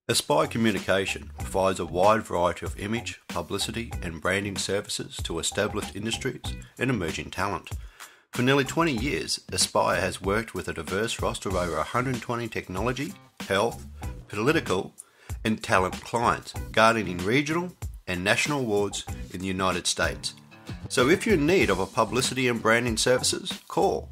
Aspire Communication provides a wide variety of image, publicity and branding services to established industries and emerging talent. For nearly 20 years, Aspire has worked with a diverse roster of over 120 technology, health, political and talent clients, garnering regional and national awards in the United States. So if you're in need of a publicity and branding services, call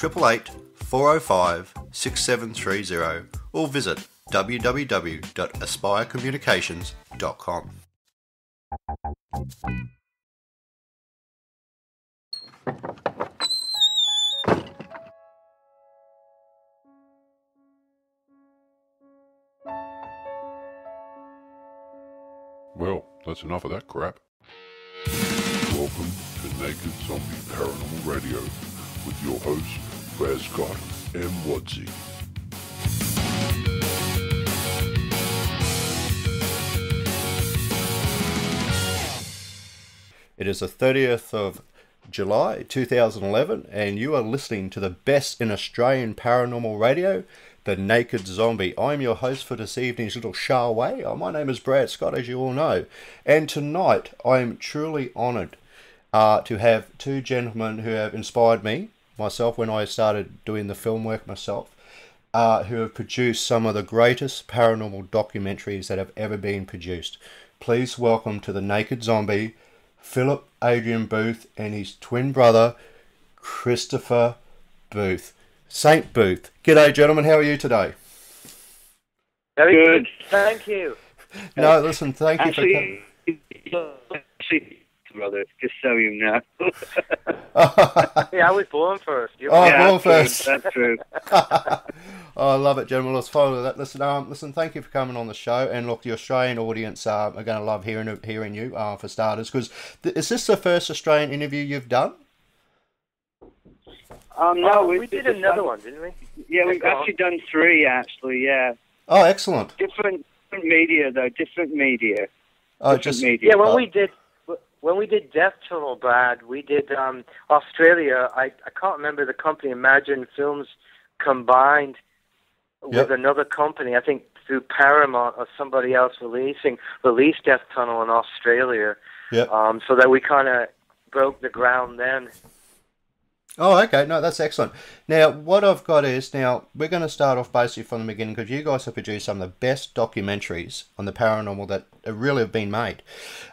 888 405 6730 or visit www.aspirecommunications.com. Well, that's enough of that crap. Welcome to Naked Zombie Paranormal Radio with your hosts, Brad Scott and Woodsy. It is the 30th of July 2011 and you are listening to the best in Australian paranormal radio, the Naked Zombie. I'm your host for this evening's little showway. My name is Brad Scott, as you all know, and tonight I am truly honoured to have two gentlemen who have inspired me, myself when I started doing the film work myself, who have produced some of the greatest paranormal documentaries that have ever been produced. Please welcome to the Naked Zombie, Philip Adrian Booth and his twin brother, Christopher Booth. Saint Booth. G'day, gentlemen. How are you today? Very good. Thank you. No, listen, thank you for coming. Brother, just so you know. Yeah, I was born first. Born first. That's true. I love it, gentlemen. Let's follow that. Listen. Thank you for coming on the show. And look, the Australian audience are going to love hearing you for starters. Because is this the first Australian interview you've done? No, we did another one, didn't we? Yeah, we've actually done three. Actually, yeah. Oh, excellent. Different media, though. Different media. Oh, different media. Yeah, when we did Death Tunnel, Brad, we did Australia. I can't remember the company. Imagine Films combined with another company. I think through Paramount or somebody else released Death Tunnel in Australia. Yep. So that we kind of broke the ground then. Oh, okay. No, that's excellent. Now, what I've got is, now, we're going to start off basically from the beginning because you guys have produced some of the best documentaries on the paranormal that really have been made.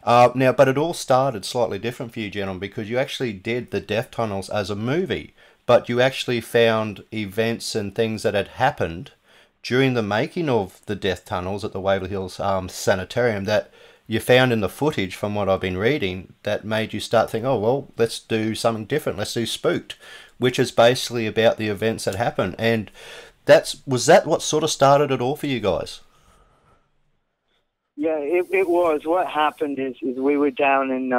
Now, but it all started slightly different for you, gentlemen, because you actually did the Death Tunnels as a movie, but you actually found events and things that had happened during the making of the Death Tunnels at the Waverly Hills Sanitarium that you found in the footage from what I've been reading that made you start thinking, oh, well, let's do something different. Let's do Spooked, which is basically about the events that happened. And was that what sort of started it all for you guys? Yeah, it was. What happened is we were down in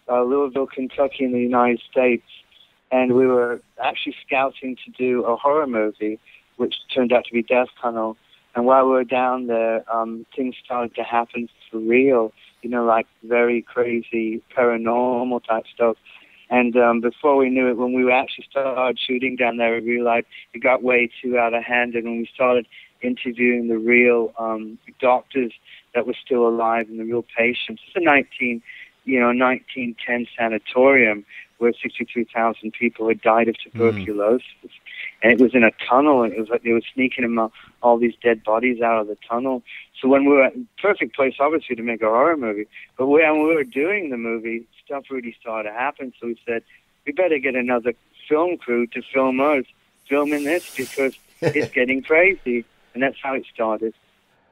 Louisville, Kentucky in the United States, and we were actually scouting to do a horror movie, which turned out to be Death Tunnel. And while we were down there, things started to happen for real, like very crazy paranormal type stuff. And before we knew it, when we actually started shooting down there, we realized it got way too out of hand. And when we started interviewing the real doctors that were still alive and the real patients, it's a 1910 sanatorium where 63,000 people had died of tuberculosis. And it was in a tunnel, and it was like they were sneaking them all these dead bodies out of the tunnel. So when we were perfect place, obviously, to make a horror movie. But when we were doing the movie, stuff really started to happen. So we said, we better get another film crew to film us, filming this, because it's getting crazy. And that's how it started.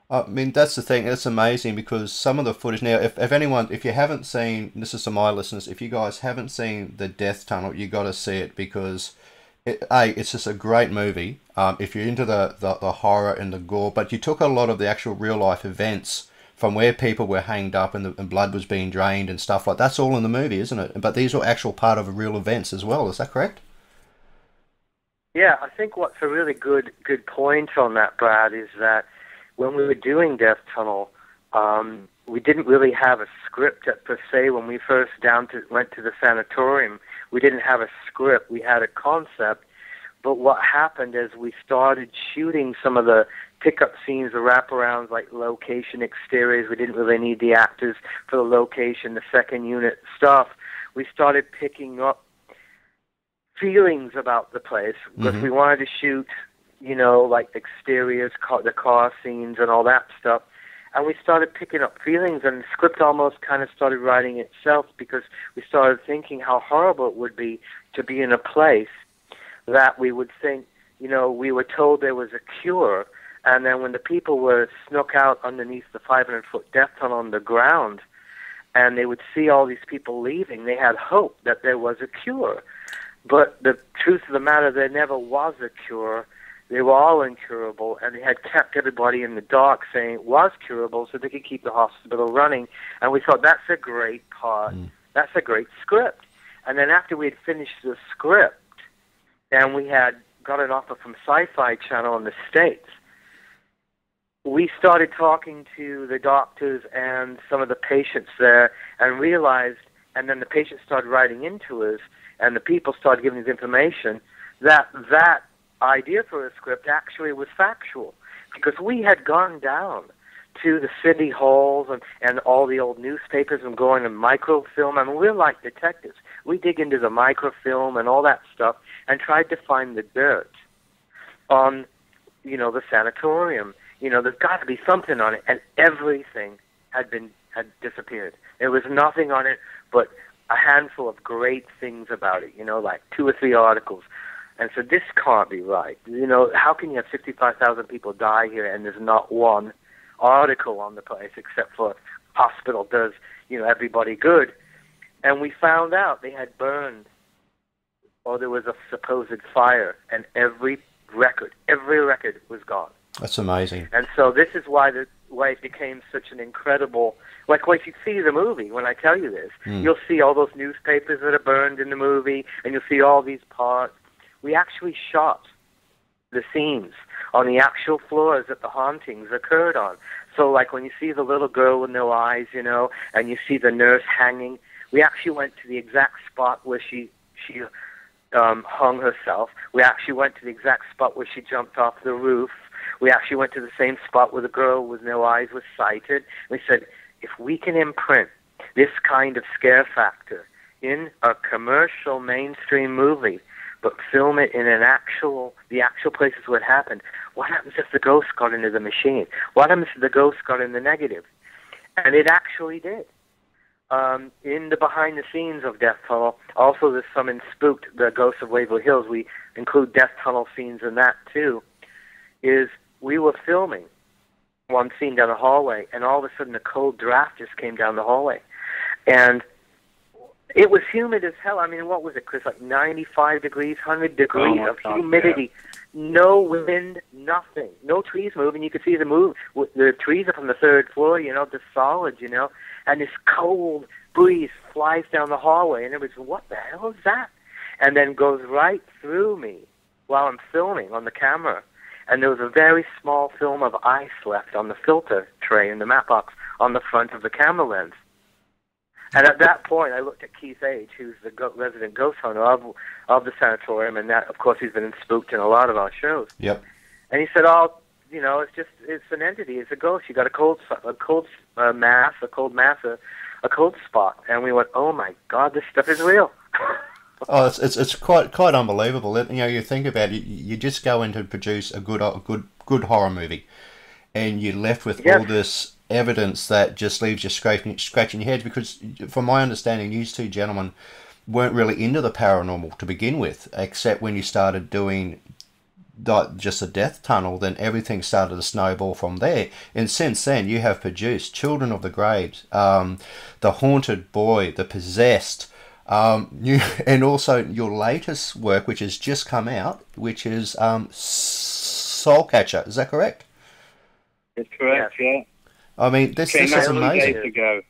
I mean, that's the thing. It's amazing because some of the footage now, if you haven't seen, this is to my listeners, if you guys haven't seen the Death Tunnel, you got to see it because it's just a great movie. If you're into the horror and the gore, but you took a lot of the actual real life events from where people were hanged up and blood was being drained and stuff like that. That's all in the movie, isn't it? But these were actual part of real events as well. Is that correct? Yeah, I think what's a really good point on that, Brad, is that when we were doing Death Tunnel, we didn't really have a script per se. When we first went to the sanatorium, we didn't have a script. We had a concept, But what happened is we started shooting some of the pickup scenes, the wraparounds, like location exteriors. We didn't really need the actors for the location, the second unit stuff. We started picking up feelings about the place because we wanted to shoot, like exteriors, the car scenes and all that stuff. And we started picking up feelings, and the script almost kind of started writing itself because we started thinking how horrible it would be to be in a place that we would think, we were told there was a cure, and then when the people were snuck out underneath the 500-foot death tunnel on the ground, and they would see all these people leaving, they had hope that there was a cure. But the truth of the matter, there never was a cure. They were all incurable, and they had kept everybody in the dark saying it was curable so they could keep the hospital running. And we thought, that's a great part. That's a great script. And then after we had finished the script, and we had got an offer from Sci-Fi Channel in the States, we started talking to the doctors and some of the patients there and realized, and then the patients started writing into us, and the people started giving us information, that idea for a script actually was factual, because we had gone down to the city halls and all the old newspapers and going to microfilm. I mean, we're like detectives. We dig into the microfilm and all that stuff and tried to find the dirt on, the sanatorium. There's got to be something on it, and everything had disappeared. There was nothing on it but a handful of great things about it, like 2 or 3 articles. And so this can't be right. How can you have 65,000 people die here and there's not one article on the place except for hospital does, everybody good? And we found out they had burned, or there was a supposed fire, and every record was gone. That's amazing. And so this is why it became such an incredible, like if you see the movie, when I tell you this, you'll see all those newspapers that are burned in the movie, and you'll see all these parts. We actually shot the scenes on the actual floors that the hauntings occurred on. So like when you see the little girl with no eyes, and you see the nurse hanging, we actually went to the exact spot where she hung herself. We actually went to the exact spot where she jumped off the roof. We actually went to the same spot where the girl with no eyes was sighted. We said, if we can imprint this kind of scare factor in a commercial mainstream movie, but film it in the actual places where it happened, what happens if the ghost got into the machine? What happens if the ghost got in the negative? And it actually did. In the behind the scenes of Death Tunnel, also there's some in Spooked, the Ghosts of Waverly Hills, we include Death Tunnel scenes in that too, is we were filming one scene down the hallway, and all of a sudden a cold draft just came down the hallway. And it was humid as hell. I mean, what was it, Chris? Like 95 degrees, 100 degrees of humidity. Yeah. No wind, nothing. No trees moving. You could see the trees up on the 3rd floor, just solid, and this cold breeze flies down the hallway, and everybody's, what the hell is that? And then goes right through me while I'm filming on the camera. And there was a very small film of ice left on the filter tray in the matte box on the front of the camera lens. And at that point, I looked at Keith H., who's the resident ghost hunter of the sanatorium, and that, of course, he's been in Spooked in a lot of our shows. Yep. And he said, it's an entity, it's a ghost. You got a cold mass, a cold spot. And we went, oh my God, this stuff is real. Oh, it's quite unbelievable. You think about it. You just go in to produce a good horror movie, and you're left with all this evidence that just leaves you scratching your head. Because, from my understanding, these two gentlemen weren't really into the paranormal to begin with, except when you started doing just a death tunnel, then everything started to snowball from there. And since then, you have produced Children of the Graves, The Haunted Boy, The Possessed. And also your latest work, which has just come out, which is Soul Catcher. Is that correct? It's correct, yeah. I mean, this is amazing. 2 days ago.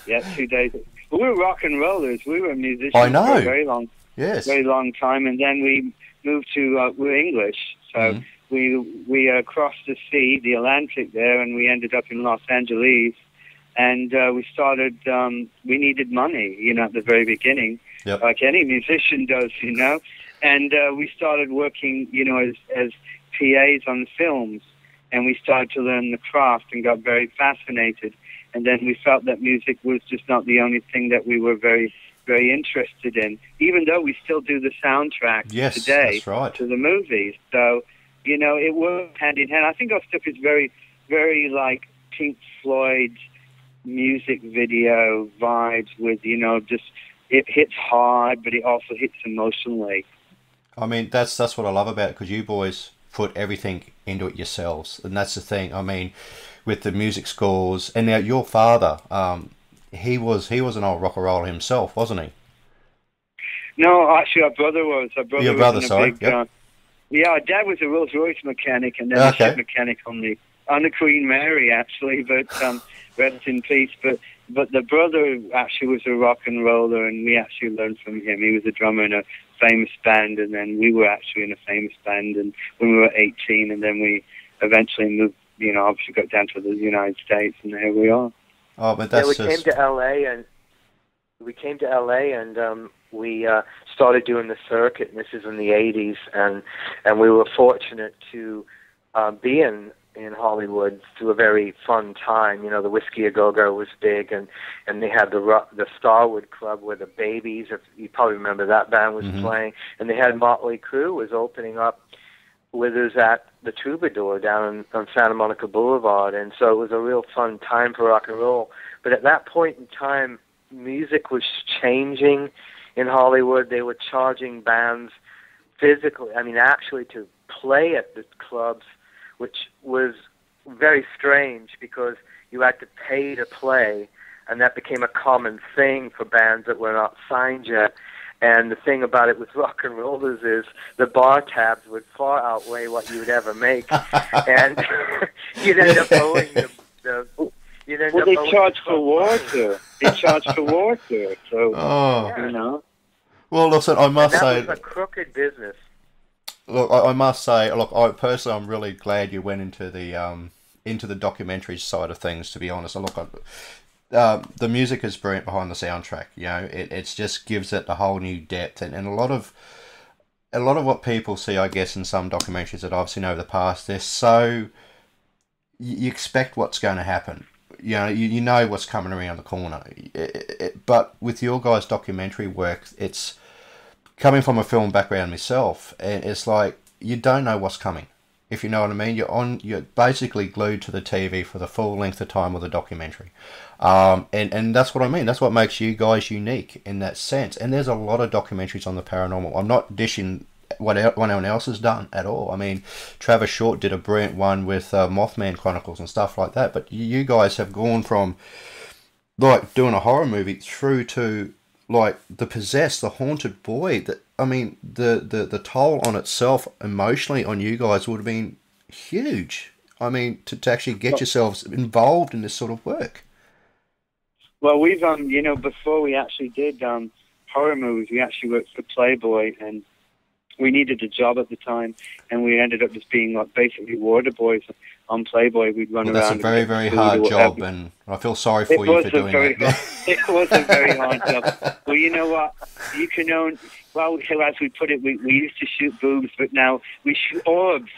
Yeah, 2 days ago. Well, we were rock and rollers. We were musicians I know. for a very long time, and then we moved to, we're English, so we crossed the sea, the Atlantic there, and we ended up in Los Angeles. And we started, we needed money, at the very beginning, like any musician does, And we started working, as PAs on films, and we started to learn the craft and got very fascinated. And then we felt that music was just not the only thing that we were very, very interested in, even though we still do the soundtrack today that's right. to the movies. So, it works hand in hand. I think our stuff is very, very like Pink Floyd's music video vibes with, just it hits hard, but it also hits emotionally. I mean, that's what I love about it, because you boys put everything into it yourselves, and that's the thing. I mean, with the music scores, and now your father, he was an old rock and roller himself, wasn't he? No, actually, our brother was. Your brother, sorry. Yep. Yeah, our dad was a Rolls Royce mechanic, and then a ship mechanic on the Queen Mary, actually. But rest in peace. But the brother actually was a rock and roller, and we actually learned from him. He was a drummer in a famous band, and then we were actually in a famous band, and when we were 18, and then we eventually moved, obviously got down to the United States, and here we are. Oh, but that's came to LA, and we started doing the circuit, and this is in the 80s, and we were fortunate to be in Hollywood through a very fun time. The Whiskey A Go-Go was big, and they had the Starwood Club where the Babies, if you probably remember that band, was playing, and they had Motley Crue was opening up with us at the Troubadour down on Santa Monica Boulevard, and so it was a real fun time for rock and roll. But at that point in time, music was changing in Hollywood. They were charging bands physically, actually to play at the clubs, which was very strange because you had to pay to play, and that became a common thing for bands that were not signed yet. And the thing about it with rock and rollers is the bar tabs would far outweigh what you would ever make, and you'd end up owing they charge for water. They charge for water, so Well, listen, I must say that was a crooked business. Look, I must say, I personally, I'm really glad you went into the documentary side of things. To be honest, the music is brilliant behind the soundtrack. It just gives it a whole new depth, and a lot of what people see, I guess, in some documentaries that I've seen over the past, they're so you expect what's going to happen. You know what's coming around the corner. But with your guys' documentary work, it's coming from a film background myself, and it's like you don't know what's coming, if you know what I mean. You're basically glued to the TV for the full length of time of the documentary, and that's what I mean. That's what makes you guys unique in that sense. And there's a lot of documentaries on the paranormal. I'm not dishing what anyone else has done at all. I mean, Travis Short did a brilliant one with Mothman Chronicles and stuff like that. But you guys have gone from like doing a horror movie through to like The Possessed, The Haunted Boy. The toll on itself emotionally on you guys would have been huge. I mean, to actually get yourselves involved in this sort of work. Well, we've before we actually did horror movies, we actually worked for Playboy, and we needed a job at the time, and we ended up just being like basically water boys on Playboy. We'd run around. That's a very, very hard job, and I feel sorry for you for doing that. It was a very hard job. Well, you know what? You can own. Well, as we put it, we used to shoot boobs, but now we shoot orbs.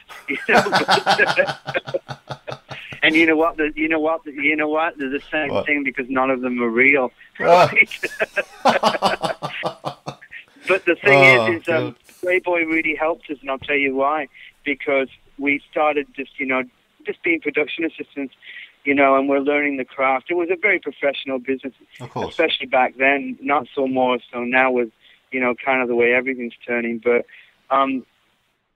And you know what? They're the same thing because none of them are real. Right? But the thing is Playboy really helped us, and I'll tell you why. Because we started just being production assistants, and we're learning the craft. It was a very professional business, of course, especially back then. Not so more so now with, kind of the way everything's turning. But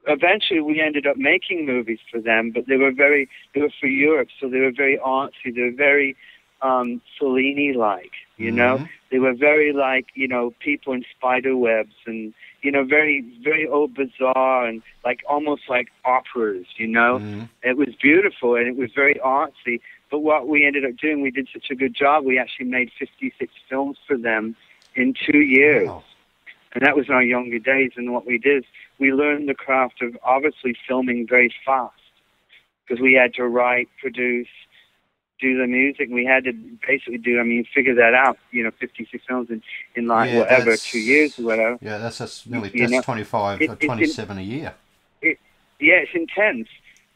eventually we ended up making movies for them, but they were for Europe, so they were very artsy. They were very Fellini-like, They were very like, people in spider webs and, very, very old bizarre and like almost like operas, It was beautiful and it was very artsy. But what we ended up doing, we did such a good job, we actually made 56 films for them in 2 years. Wow. And that was in our younger days. And what we did is we learned the craft of obviously filming very fast because we had to write, produce, do the music. We had to basically figure that out, 56 films in like, whatever, 2 years or whatever. Yeah, that's nearly, that's 25 or 27 a year. Yeah, it's intense.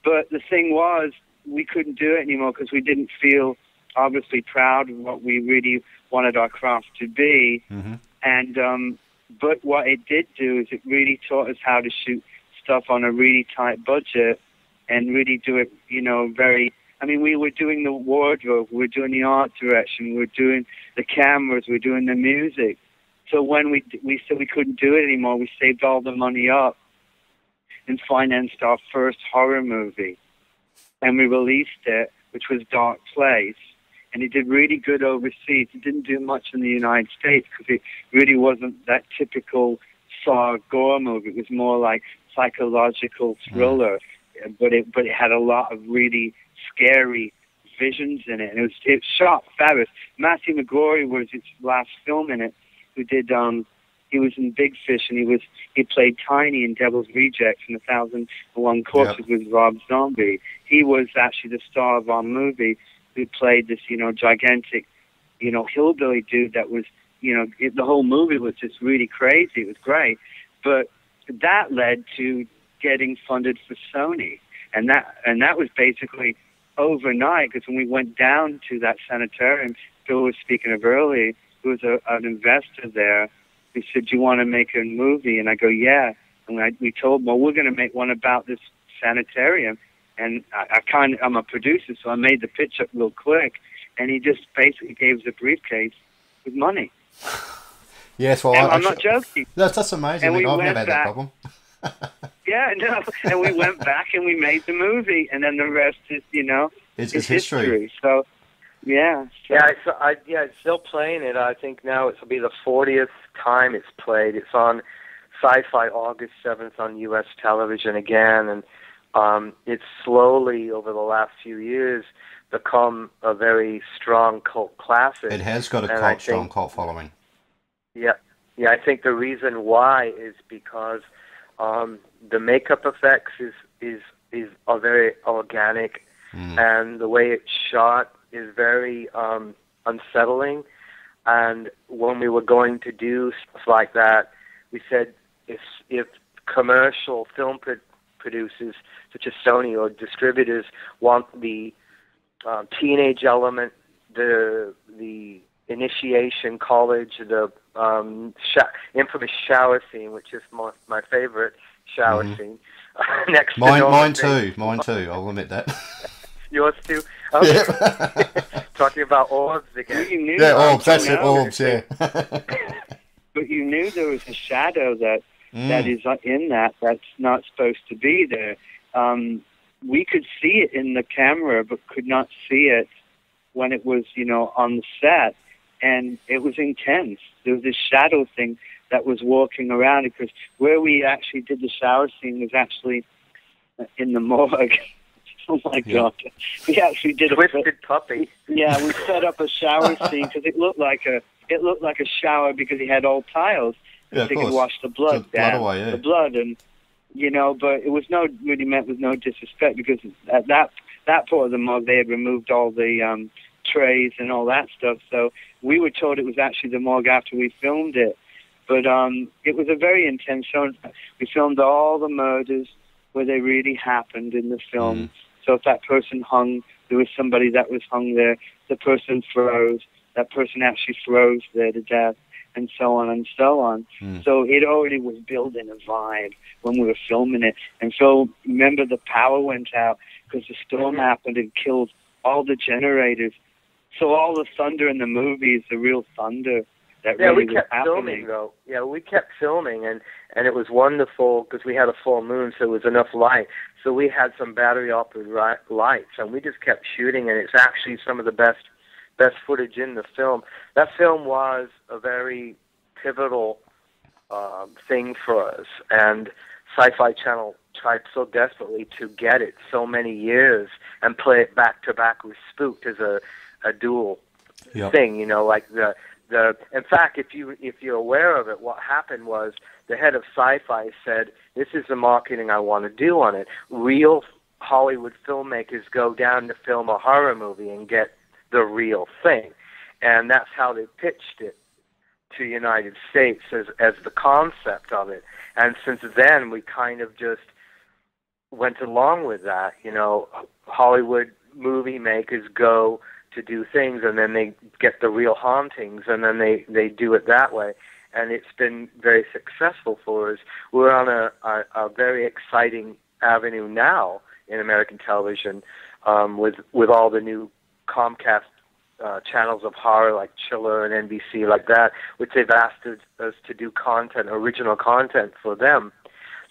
But the thing was, we couldn't do it anymore because we didn't feel obviously proud of what we really wanted our craft to be. Mm-hmm. And but what it did do is it really taught us how to shoot stuff on a really tight budget and really do it, very. I mean, we were doing the wardrobe, we were doing the art direction, we were doing the cameras, we were doing the music. So when we said we couldn't do it anymore, we saved all the money up and financed our first horror movie. And we released it, which was Dark Place. And it did really good overseas. It didn't do much in the United States because it really wasn't that typical Saw gore movie. It was more like psychological thriller, but it had a lot of really scary visions in it. And it shot fabulous. Matthew McGrory was his last film in it, who did he was in Big Fish, and he played Tiny in Devil's Rejects and 1001 Corpses with Rob Zombie. He was actually the star of our movie, who played this, gigantic, hillbilly dude that was, the whole movie was just really crazy. It was great. But that led to getting funded for Sony. And that was basically overnight, because when we went down to that sanitarium Bill was speaking of earlier, there was an investor there who said, "Do you want to make a movie?" And I go, "Yeah." And we told him, "Well, we're going to make one about this sanitarium." And I'm a producer, so I made the pitch up real quick, and he just basically gave us a briefcase with money. Yes, well, I'm not joking. That's amazing. And I've never had that problem. Yeah, no. And we went back and we made the movie, and then the rest is, it's history. So, yeah. So. Yeah, it's still playing it. I think now it'll be the 40th time it's played. It's on Sci-Fi August 7th on U.S. television again, and it's slowly, over the last few years, become a very strong cult classic. It has got a strong cult following. Yeah, I think the reason why is because the makeup effects are very organic, and the way it's shot is very unsettling. And when we were going to do stuff like that, we said if commercial film producers such as Sony or distributors want the teenage element, the initiation college, the infamous shower scene, which is my favorite shower scene. Next mine too. I'll admit that. Yours too. Okay. Yep. Talking about orbs again. Orbs. That's it. Orbs. Yeah. But you knew there was a shadow that is in that's not supposed to be there. We could see it in the camera, but could not see it when it was, on the set. And it was intense. There was this shadow thing that was walking around, because where we actually did the shower scene was actually in the morgue. Oh my God! We actually did a twisted puppy. Yeah, we set up a shower scene because it looked like a shower because he had old tiles. Yeah, they could wash the blood down, away, the blood, and but it was really meant with no disrespect, because at that part of the morgue they had removed all the trays and all that stuff. So we were told it was actually the morgue after we filmed it. But it was a very intense show. We filmed all the murders where they really happened in the film. So if that person hung, there was somebody that was hung there. The person froze. That person actually froze there to death, and so on and so on. So it already was building a vibe when we were filming it. And so remember, the power went out because the storm happened and killed all the generators. So all the thunder in the movie is the real thunder. We kept filming, though. Yeah, we kept filming, and it was wonderful because we had a full moon, so there was enough light. So we had some battery-operated lights, and we just kept shooting, and it's actually some of the best footage in the film. That film was a very pivotal thing for us, and Sci-Fi Channel tried so desperately to get it so many years and play it back-to-back with Spooked as a dual thing, like in fact, if you're aware of it, what happened was the head of Sci-Fi said, "This is the marketing I want to do on it. Real Hollywood filmmakers go down to film a horror movie and get the real thing. And that's how they pitched it to the United States as the concept of it. And since then, we kind of just went along with that. You know, Hollywood movie makers go to do things, and then they get the real hauntings, and then they do it that way. And it's been very successful for us. We're on a very exciting avenue now in American television, with all the new Comcast channels of horror like Chiller and NBC like that, which they've asked us to do original content for them.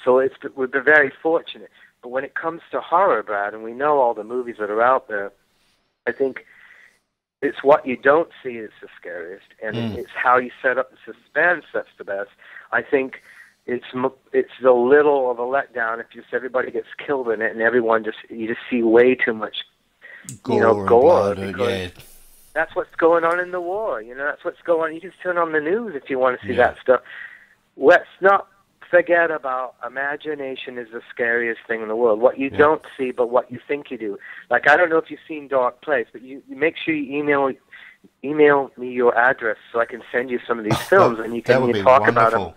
So we've been very fortunate. But when it comes to horror, Brad, and we know all the movies that are out there, I think it's what you don't see that's the scariest, and it's how you set up the suspense that's the best. I think it's a little of a letdown if just everybody gets killed in it, and you just see way too much gore, because that's what's going on in the war. You know, that's what's going on. You just turn on the news if you want to see that stuff. Let's not forget about imagination is the scariest thing in the world. What you don't see, but what you think you do. Like, I don't know if you've seen Dark Place, but you make sure you email me your address so I can send you some of these films, and you can talk about them.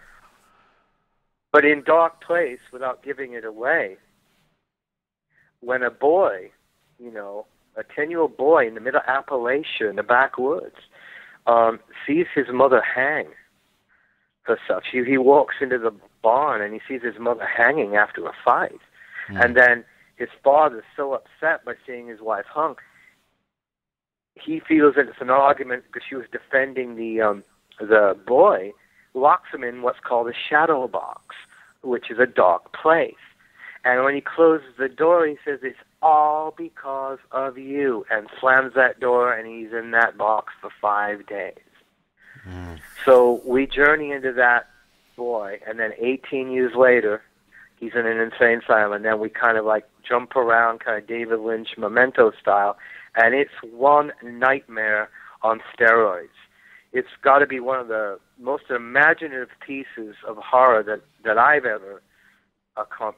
But in Dark Place, without giving it away, when a boy, you know, a 10-year-old boy in the middle of Appalachia in the backwoods, sees his mother hang herself. He walks into the barn and he sees his mother hanging after a fight. And then his father's so upset by seeing his wife hung, he feels that it's an argument because she was defending the boy, locks him in what's called a shadow box, which is a dark place. And when he closes the door, he says, "It's all because of you," and slams that door, and he's in that box for 5 days. So we journey into that boy, and then 18 years later, he's in an insane asylum, and then we kind of like jump around, kind of David Lynch Memento style, and it's one nightmare on steroids. It's got to be one of the most imaginative pieces of horror that I've ever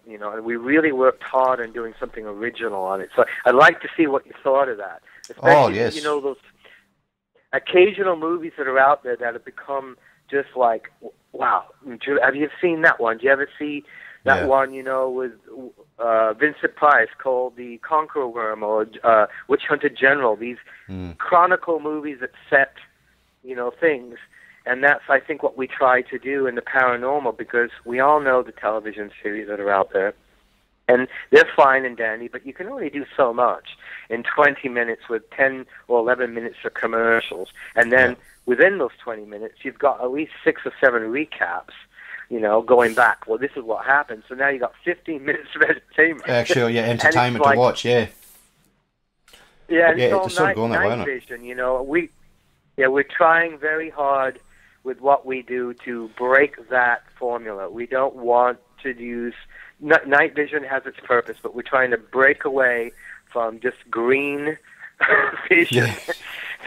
you know, and we really worked hard on doing something original on it. So I'd like to see what you thought of that. Especially, you know, those occasional movies that are out there that have become just like, wow. Have you seen that one? Do you ever see that one, you know, with Vincent Price called The Conqueror Worm or Witch Hunter General? These chronicle movies that set, you know, things. And that's, I think, what we try to do in the paranormal, because we all know the television series that are out there. And they're fine and dandy, but you can only do so much in 20 minutes with 10 or 11 minutes of commercials. And then within those 20 minutes, you've got at least 6 or 7 recaps, you know, going back. Well, this is what happened. So now you've got 15 minutes of entertainment. Actually, entertainment to watch, Yeah, it's all it's sort of going that way, night vision, you know. We're trying very hard with what we do to break that formula. We don't want to use... Night vision has its purpose, but we're trying to break away from just green vision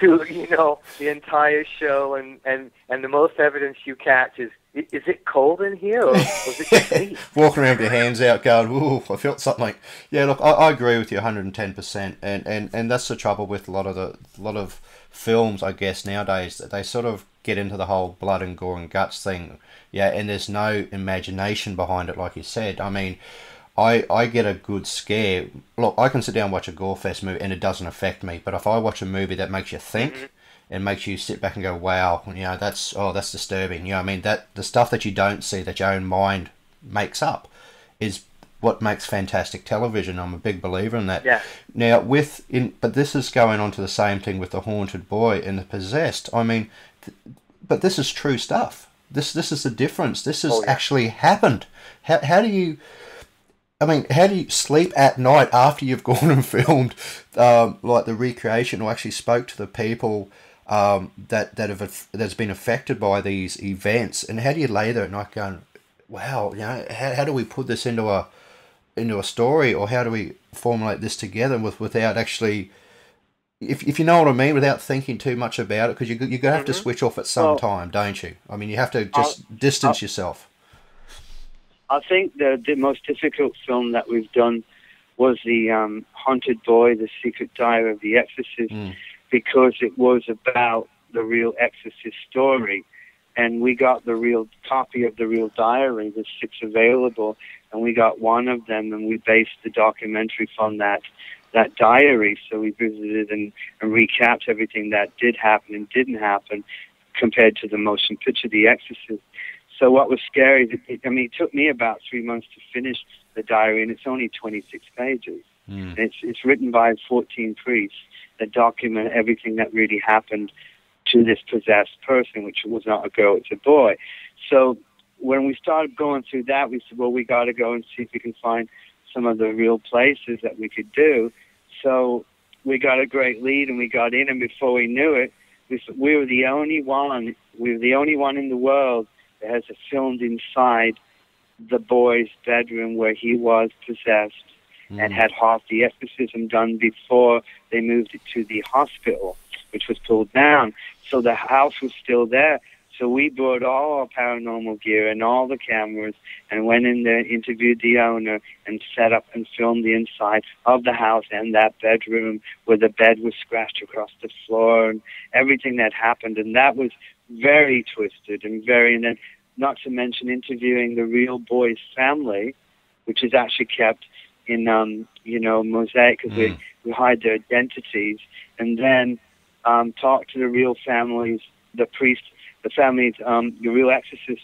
to, you know, the entire show, and the most evidence you catch is it cold in here, or is it just me? Walking around with your hands out going, ooh, I felt something. Yeah, look, I agree with you 110%, and that's the trouble with a lot of films, I guess, nowadays, that they sort of get into the whole blood and gore and guts thing, and there's no imagination behind it, like you said. I mean, I get a good scare. Look, I can sit down and watch a gore fest movie and it doesn't affect me, but if I watch a movie that makes you think and makes you sit back and go, wow, you know, that's disturbing. You know what I mean? That the stuff that you don't see, that your own mind makes up, is what makes fantastic television. I'm a big believer in that. Yeah. Now, but this is going on to the same thing with The Haunted Boy and The Possessed. I mean, but this is true stuff. This is the difference. This has actually happened. How do you sleep at night after you've gone and filmed like the recreation, or actually spoke to the people that's been affected by these events, and how do you lay there at night going, wow, you know, how do we put this into a story, or how do we formulate this together without actually, if you know what I mean, without thinking too much about it, because you're going to have to switch off at some time, don't you? I mean, you have to just distance yourself. I think the most difficult film that we've done was the Haunted Boy, The Secret Diary of the Exorcist, because it was about the real Exorcist story. And we got the real copy of the real diary. There's 6 available, and we got one of them, and we based the documentary from that diary. So we visited and recapped everything that did happen and didn't happen compared to the motion picture, The Exorcist. So what was scary, it took me about 3 months to finish the diary, and it's only 26 pages. And it's written by 14 priests that document everything that really happened to this possessed person, which was not a girl, it's a boy. So when we started going through that, we said, well, we got to go and see if we can find some of the real places that we could do. So we got a great lead, and we got in, and before we knew it, we were the only one in the world that has it filmed inside the boy's bedroom where he was possessed and had half the exorcism done before they moved it to the hospital, which was pulled down. So the house was still there. So we brought all our paranormal gear and all the cameras and went in there, interviewed the owner, and set up and filmed the inside of the house and that bedroom where the bed was scratched across the floor and everything that happened. And that was very twisted and then not to mention interviewing the real boy's family, which is actually kept in, mosaic because we hide their identities, and then talk to the real families, the priest, the families, the real exorcist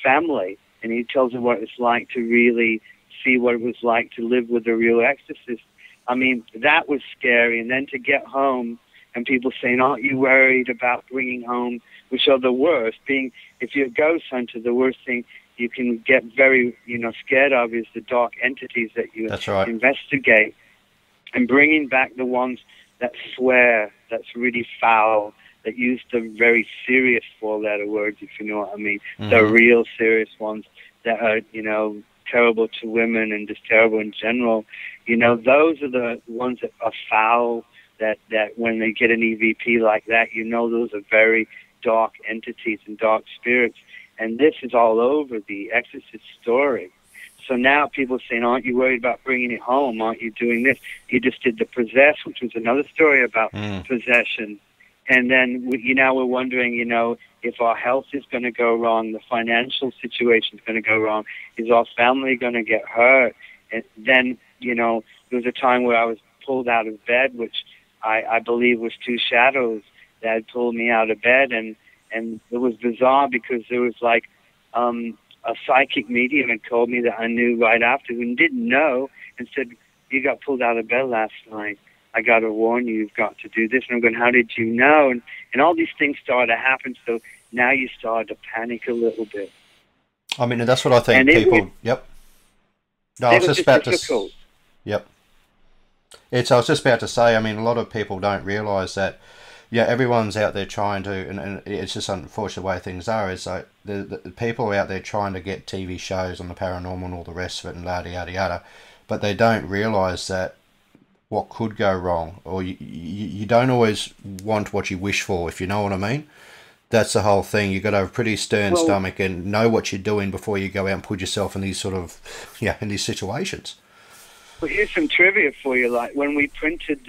family, and he tells them what it's like to really see what it was like to live with a real exorcist. I mean, that was scary. And then to get home and people saying, aren't you worried about bringing home, which are the worst, being, if you're a ghost hunter, the worst thing you can get very, scared of is the dark entities that you investigate, and bringing back the ones that swear, that's really foul, that use the very serious 4-letter words, if you know what I mean, the real serious ones that are, terrible to women and just terrible in general. Those are the ones that are foul, that when they get an EVP like that, those are very dark entities and dark spirits. And this is all over the Exorcist story. So now people are saying, aren't you worried about bringing it home? Aren't you doing this? You just did The Possessed, which was another story about possession. And then now we're wondering, if our health is going to go wrong, the financial situation is going to go wrong, is our family going to get hurt? And then, there was a time where I was pulled out of bed, which I believe was 2 shadows that had pulled me out of bed. And it was bizarre because there was like a psychic medium had called me that I knew right after and didn't know and said, you got pulled out of bed last night. I got to warn you, you've got to do this. And I'm going, how did you know? And all these things started to happen. So now you start to panic a little bit. I mean, and that's what I think and people... Yep. No, I was just about difficult. Yep. I was just about to say, I mean, a lot of people don't realise that, everyone's out there trying to, and it's just unfortunate the way things are, is like the people are out there trying to get TV shows on the paranormal and all the rest of it and yada, yada, yada, but they don't realise that what could go wrong, or you don't always want what you wish for, if you know what I mean. That's the whole thing. You've got to have a pretty stern stomach and know what you're doing before you go out and put yourself in these sort of, in these situations. Well, here's some trivia for you. Like when we printed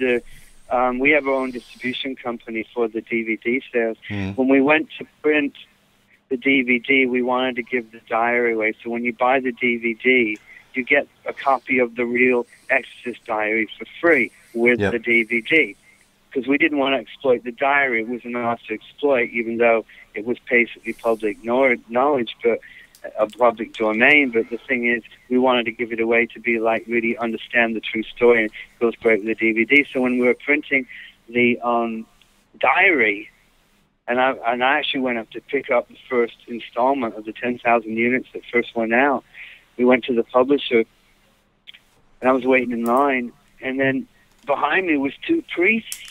we have our own distribution company for the DVD sales. When we went to print the DVD, we wanted to give the diary away. So when you buy the DVD, you get a copy of the real Exorcist diary for free with the DVD. Because we didn't want to exploit the diary. It wasn't ours to exploit, even though it was basically public knowledge, but a public domain. But the thing is, we wanted to give it away to be like really understand the true story, and it goes great with the DVD. So when we were printing the diary, and I actually went up to pick up the first installment of the 10,000 units that first went out. We went to the publisher, and I was waiting in line, and then behind me was 2 priests.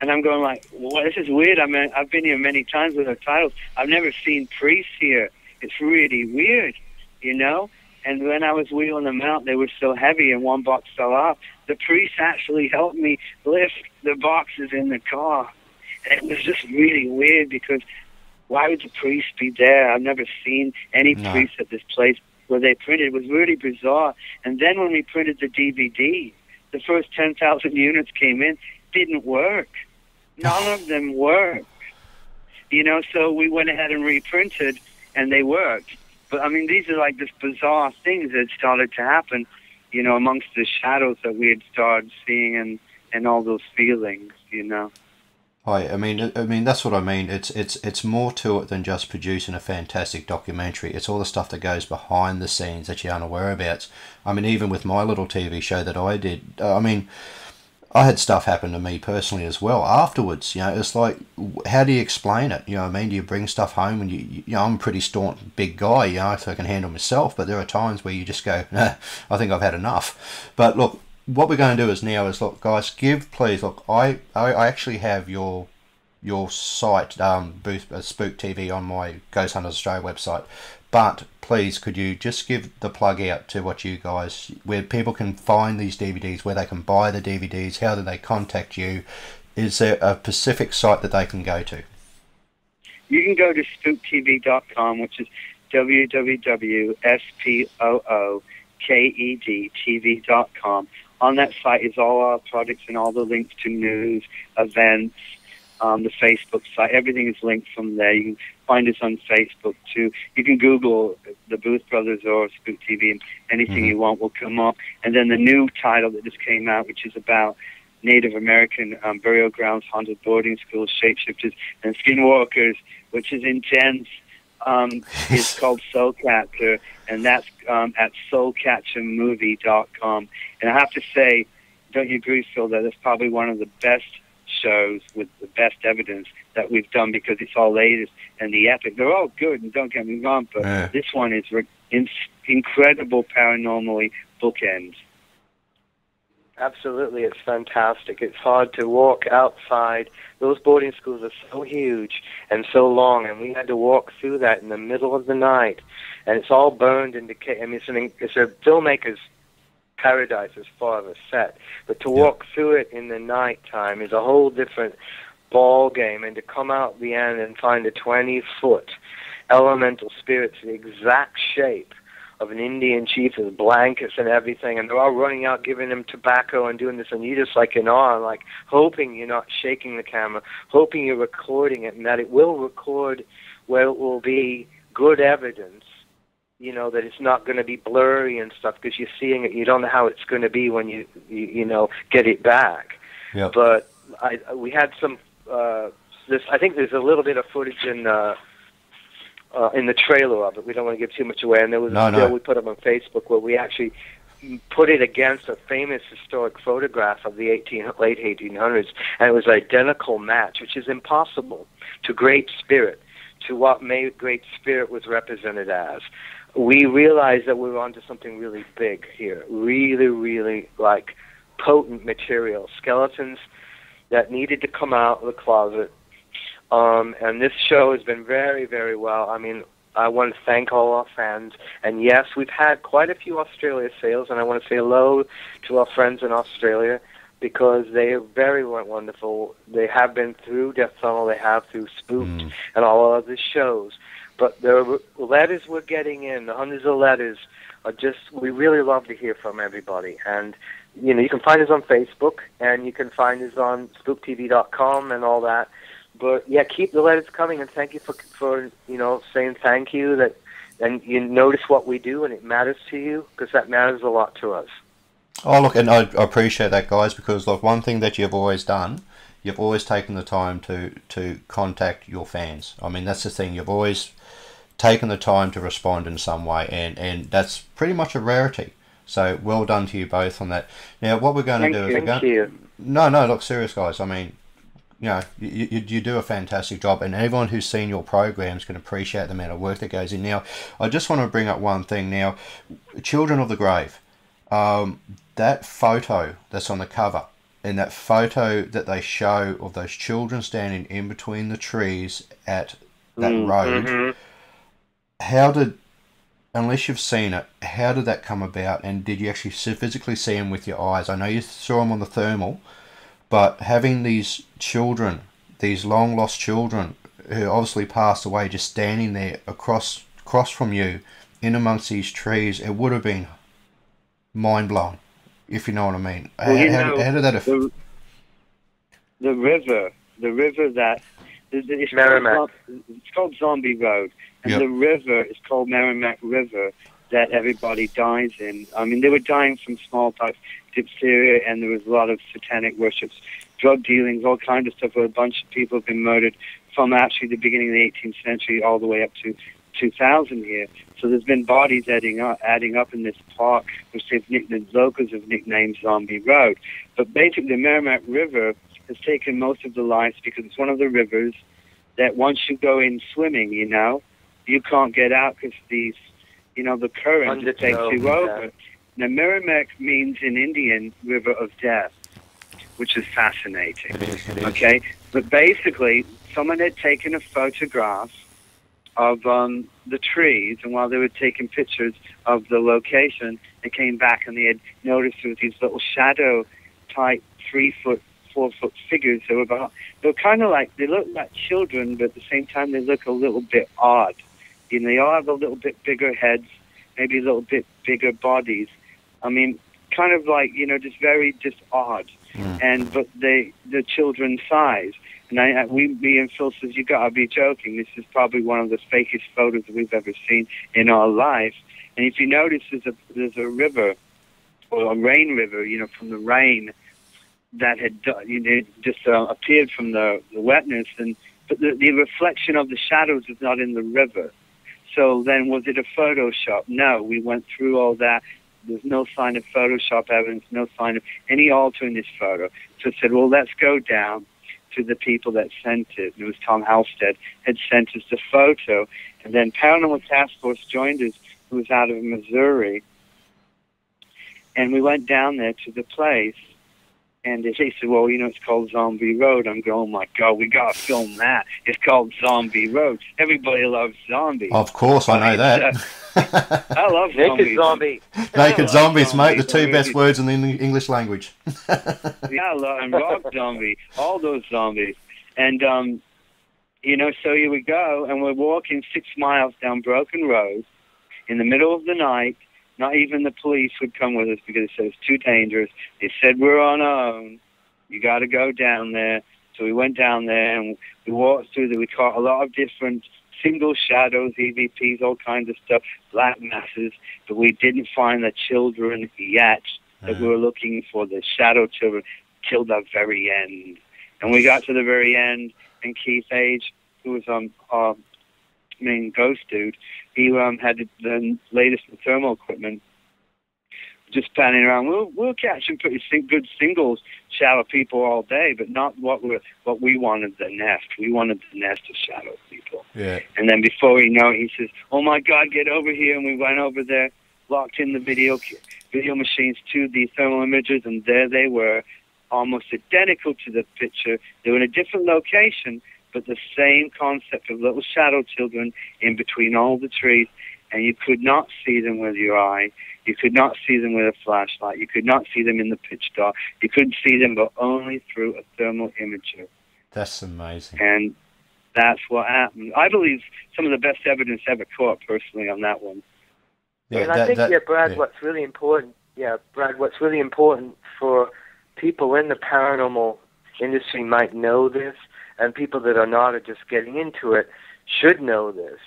And I'm going like, well, this is weird. I mean, I've been here many times with our titles. I've never seen priests here. It's really weird, And when I was wheeling them out, they were so heavy, and one box fell off. The priest actually helped me lift the boxes in the car. And it was just really weird because why would the priest be there? I've never seen any priest at this place where they printed was really bizarre. And then when we printed the DVD, the first 10,000 units came in, didn't work. None of them worked. You know, so we went ahead and reprinted, and they worked. But, I mean, these are like just bizarre things that started to happen, you know, amongst the shadows that we had started seeing and all those feelings, you know. I mean, that's what I mean. It's more to it than just producing a fantastic documentary. It's all the stuff that goes behind the scenes that you're unaware about. I mean, even with my little TV show that I did, I mean, I had stuff happen to me personally as well afterwards. You know, it's like, how do you explain it? You know what I mean? Do you bring stuff home and you know, I'm a pretty staunch big guy, you know, so I can handle myself, but there are times where you just go, nah, I think I've had enough. But look, what we're going to do is now is, look, guys, please, look, I actually have your site, Spooked TV, on my Ghost Hunters Australia website. But please, could you just give the plug out to what you guys, where people can find these DVDs, where they can buy the DVDs, how do they contact you? Is there a specific site that they can go to? You can go to spookedtv.com, which is www.spooked.com. On that site is all our products and all the links to news, events, the Facebook site. Everything is linked from there. You can find us on Facebook, too. You can Google the Booth Brothers or Spooked TV, and anything you want will come up. And then the new title that just came out, which is about Native American burial grounds, haunted boarding schools, shapeshifters, and skinwalkers, which is intense. It's called Soulcatcher, and that's at soulcatchermovie.com. And I have to say, don't you agree, Phil, that it's probably one of the best shows with the best evidence that we've done, because it's all latest and the epic. They're all good, and don't get me wrong, but this one is incredible paranormally bookends. Absolutely, it's fantastic. It's hard to walk outside. Those boarding schools are so huge and so long, and we had to walk through that in the middle of the night, and it's all burned and decayed. I mean, it's a filmmaker's paradise as far as a set, but to walk through it in the nighttime is a whole different ball game, and to come out the end and find a 20-foot elemental spirit to the exact shape of an Indian chief with blankets and everything, and they're all running out giving him tobacco and doing this, and you're just like in awe, like hoping you're not shaking the camera, hoping you're recording it, and that it will record where it will be good evidence, you know, that it's not going to be blurry and stuff, because you're seeing it, you don't know how it's going to be when you know, get it back. Yep. But we had some, I think there's a little bit of footage in the trailer of it. We don't want to give too much away. And there was a still we put up on Facebook where we actually put it against a famous historic photograph of the late 1800s, and it was an identical match, which is impossible, to Great Spirit, to what Great Spirit was represented as. We realized that we were onto something really big here, really, really like potent material, skeletons that needed to come out of the closet. And this show has been very, very well. I mean, I want to thank all our fans. And yes, we've had quite a few Australia sales, and I want to say hello to our friends in Australia, because they are very wonderful. They have been through Death Tunnel, they have through Spooked and all other shows. But the letters we're getting in, the hundreds of letters, are just, we really love to hear from everybody. And, you know, you can find us on Facebook, and you can find us on spooktv.com and all that. But, yeah, keep the letters coming, and thank you for you know, saying thank you, that, and you notice what we do, and it matters to you, because that matters a lot to us. Oh, look, and I appreciate that, guys, because, look, one thing that you've always done, you've always taken the time to contact your fans. I mean, that's the thing. You've always taken the time to respond in some way, and that's pretty much a rarity. So, well done to you both on that. Now, what we're going to do is... Thank you. No, look, serious, guys. I mean, you know, you do a fantastic job, and everyone who's seen your programs can appreciate the amount of work that goes in. Now, I just want to bring up one thing. Now, Children of the Grave, that photo that's on the cover, and that photo that they show of those children standing in between the trees at that road, how did, unless you've seen it, how did that come about, and did you actually physically see them with your eyes? I know you saw them on the thermal, but having these children, these long lost children who obviously passed away, just standing there across from you in amongst these trees, it would have been mind-blowing, if you know what I mean. Well, How did that affect? The river that it's called Zombie Road, and the river is called Merrimack River that everybody dies in. I mean, they were dying from smallpox, diphtheria, and there was a lot of satanic worships, drug dealings, all kinds of stuff, where a bunch of people have been murdered from actually the beginning of the 18th century all the way up to 2000 here. So there's been bodies adding up in this park, which the locals have nicknamed Zombie Road. But basically, the Merrimack River has taken most of the lives because it's one of the rivers that once you go in swimming, you can't get out because these, the current just takes you over. Now, Merrimack means in Indian river of death, which is fascinating. Okay? But basically, someone had taken a photograph of the trees, and while they were taking pictures of the location, they came back and they had noticed there was these little shadow-type 3-foot, 4-foot figures. They were kind of like, they look like children, but at the same time they look a little bit odd. They all have a little bit bigger heads, maybe a little bit bigger bodies. I mean, kind of like, just odd. But the children's size. And me and Phil says, you gotta be joking. This is probably one of the fakest photos that we've ever seen in our life. And if you notice, there's a river, or a rain river, from the rain that had just appeared from the wetness. But the reflection of the shadows is not in the river. So then, was it a Photoshop? No, we went through all that. There's no sign of Photoshop evidence, no sign of any alter in this photo. So I said, well, let's go down to the people that sent it. It was Tom Halstead had sent us the photo. And then Paranormal Task Force joined us, who was out of Missouri. And we went down there to the place. And they said, well, it's called Zombie Road. I'm going, oh, my God, we got to film that. It's called Zombie Road. Everybody loves zombies. Of course, I know that. I love Naked zombie. Naked zombies, mate, the two best words in the English language. Yeah, and rock zombie, all those zombies. And, so here we go, and we're walking 6 miles down Broken Road in the middle of the night. Not even the police would come with us because they said it's too dangerous. They said, we're on our own. You got to go down there. So we went down there, and we walked through there. We caught a lot of different single shadows, EVPs, all kinds of stuff, black masses, but we didn't find the children yet that we were looking for, the shadow children, till the very end. And we got to the very end, and Keith Age, who was our main ghost dude, he had the latest thermal equipment, just panning around. We'll catch some pretty good singles shadow people all day, but not what we wanted, the nest. We wanted the nest of shadow people. Yeah. And then before we know it, he says, oh my God, get over here. And we went over there, locked in the video machines to the thermal imagers, and there they were, almost identical to the picture. They were in a different location, but the same concept of little shadow children in between all the trees, and you could not see them with your eye. You could not see them with a flashlight. You could not see them in the pitch dark. You couldn't see them, but only through a thermal imager. That's amazing. And that's what happened. I believe some of the best evidence ever caught, personally, on that one. Yeah, and I think, Brad, what's really important, what's really important for people in the paranormal industry might know this, and people that are not, or just getting into it, should know this.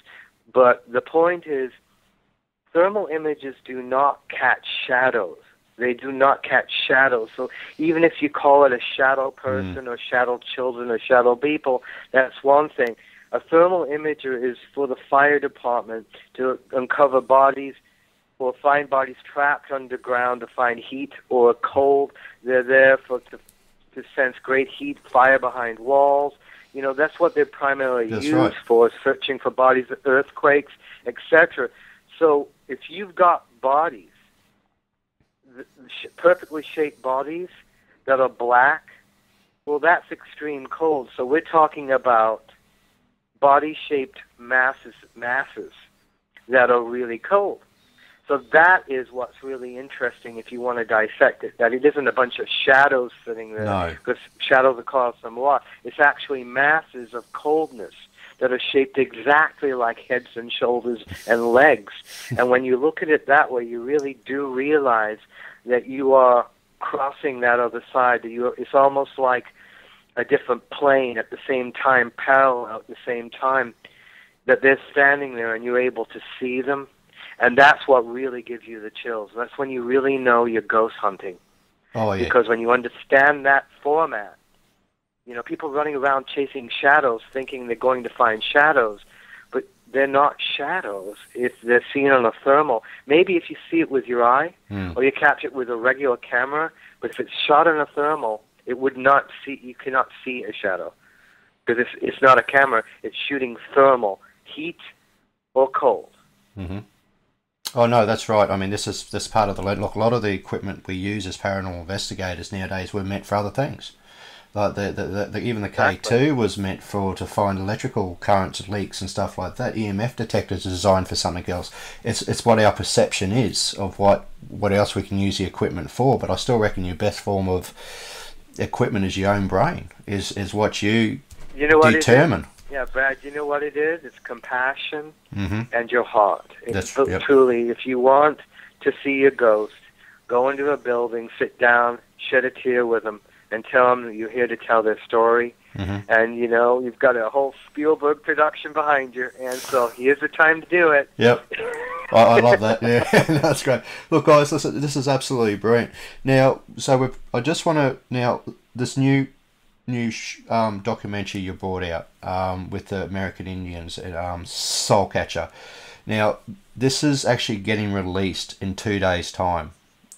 But the point is, thermal images do not catch shadows. They do not catch shadows. So even if you call it a shadow person or shadow children or shadow people, that's one thing. A thermal imager is for the fire department to uncover bodies or find bodies trapped underground, to find heat or cold. They're there to sense great heat, fire behind walls. That's what they're primarily used for, searching for bodies, earthquakes, etc. So if you've got bodies, perfectly shaped bodies that are black, well, that's extreme cold. So we're talking about body-shaped masses that are really cold. So that is what's really interesting if you want to dissect it, that it isn't a bunch of shadows sitting there, because shadows are caused from what? It's actually masses of coldness. that are shaped exactly like heads and shoulders and legs. And when you look at it that way, you really do realize that you are crossing that other side. It's almost like a different plane at the same time, parallel at the same time, that they're standing there and you're able to see them. And that's what really gives you the chills. That's when you really know you're ghost hunting. Oh, yeah. Because when you understand that format, you know, people running around chasing shadows thinking they're going to find shadows, but they're not shadows if they're seen on a thermal. Maybe if you see it with your eye, or you capture it with a regular camera, but if it's shot on a thermal, it would not see. You cannot see a shadow because it's not a camera. It's shooting thermal, heat or cold. Mm-hmm. Oh, no, that's right. I mean, this is part of the look. A lot of the equipment we use as paranormal investigators nowadays were meant for other things. Like even the K2 was meant to find electrical currents and leaks and stuff like that. EMF detectors are designed for something else. It's what our perception is of what else we can use the equipment for. But I still reckon your best form of equipment is your own brain. Is what you determine. Yeah, Brad, you know what it is? It's compassion and your heart. Yep. Truly, if you want to see a ghost, go into a building, sit down, shed a tear with them, and tell them that you're here to tell their story. And, you know, you've got a whole Spielberg production behind you, and so here's the time to do it. Yep. I love that. Yeah, that's great. Look, guys, listen, this is absolutely brilliant. Now, so I just want to, this new documentary you brought out with the American Indians, Soul Catcher. Now, this is actually getting released in 2 days' time.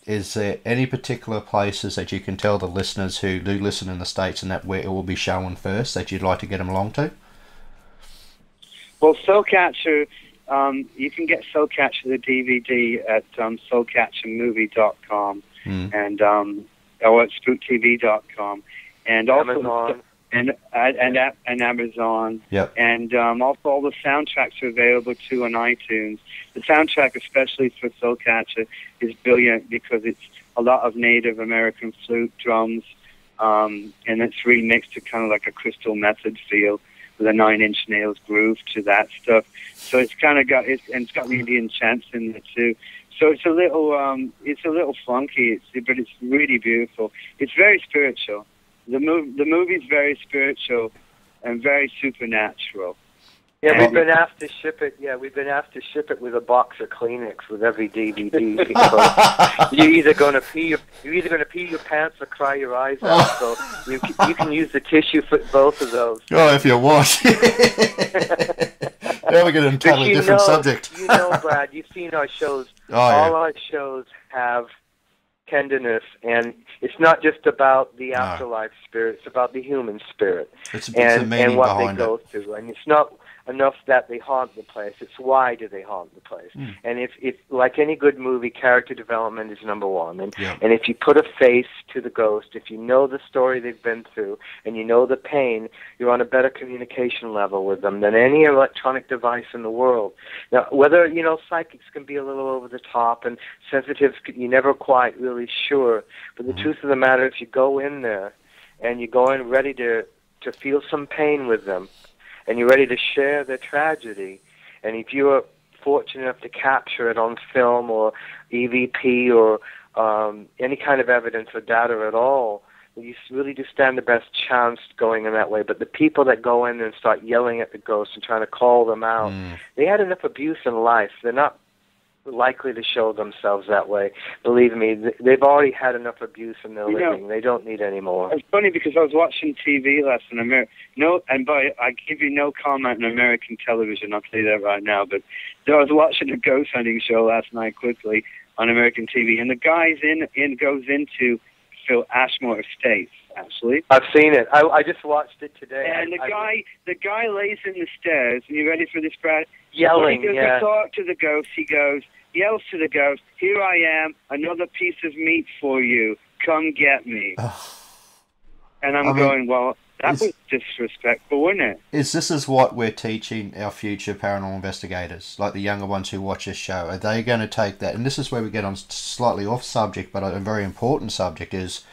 Is there any particular places that you can tell the listeners who do listen in the States and that where it will be shown first that you'd like to get them along to? Well, Soul Catcher, you can get Soul Catcher the DVD at soulcatchermovie.com and or at spooktv.com. And also Amazon. And Amazon. Yep. And also all the soundtracks are available too on iTunes. The soundtrack, especially for Soul Catcher, is brilliant because it's a lot of Native American flute, drums, and it's remixed to kind of like a Crystal Method feel with a 9 Inch Nails groove to that stuff. So it's kind of got it's got the Indian chants in there too. So it's a little funky, but it's really beautiful. It's very spiritual. The movie's very spiritual and very supernatural. Yeah, we've been asked to ship it. Yeah, we've been asked to ship it with a box of Kleenex with every DVD because you're either going to pee your pants or cry your eyes out. So you can use the tissue for both of those. Oh, if you want. Now we're getting a totally different subject. You know, Brad, you've seen our shows. All our shows have tenderness, and it's not just about the afterlife spirit, it's about the human spirit and what they go through. And it's not enough that they haunt the place, it's why do they haunt the place. And if like any good movie, character development is number one. And if you put a face to the ghost, if you know the story they've been through and you know the pain, you're on a better communication level with them than any electronic device in the world. Now, whether, psychics can be a little over the top and sensitives, you're never quite really sure. But the truth of the matter, if you go in there and you go in ready to feel some pain with them, and you're ready to share their tragedy, and if you're fortunate enough to capture it on film or EVP or any kind of evidence or data at all, you really do stand the best chance going in that way. But the people that go in and start yelling at the ghosts and trying to call them out, they had enough abuse in life. They're not likely to show themselves that way. Believe me, they've already had enough abuse in their living. They don't need any more. It's funny because I was watching TV last night. I give you no comment on American television. I'll tell you that right now. But I was watching a ghost hunting show last night quickly on American TV, and the guy goes into Phil Ashmore Estates. Actually, I've seen it. I just watched it today. And the guy lays in the stairs. Are you ready for this, Brad? Yelling. When he goes to talk to the ghost, he yells to the ghost, "Here I am, another piece of meat for you. Come get me." And I'm going, well, that was disrespectful, wasn't it? This is what we're teaching our future paranormal investigators, like the younger ones who watch this show. Are they going to take that? And this is where we get on slightly off subject, but a very important subject is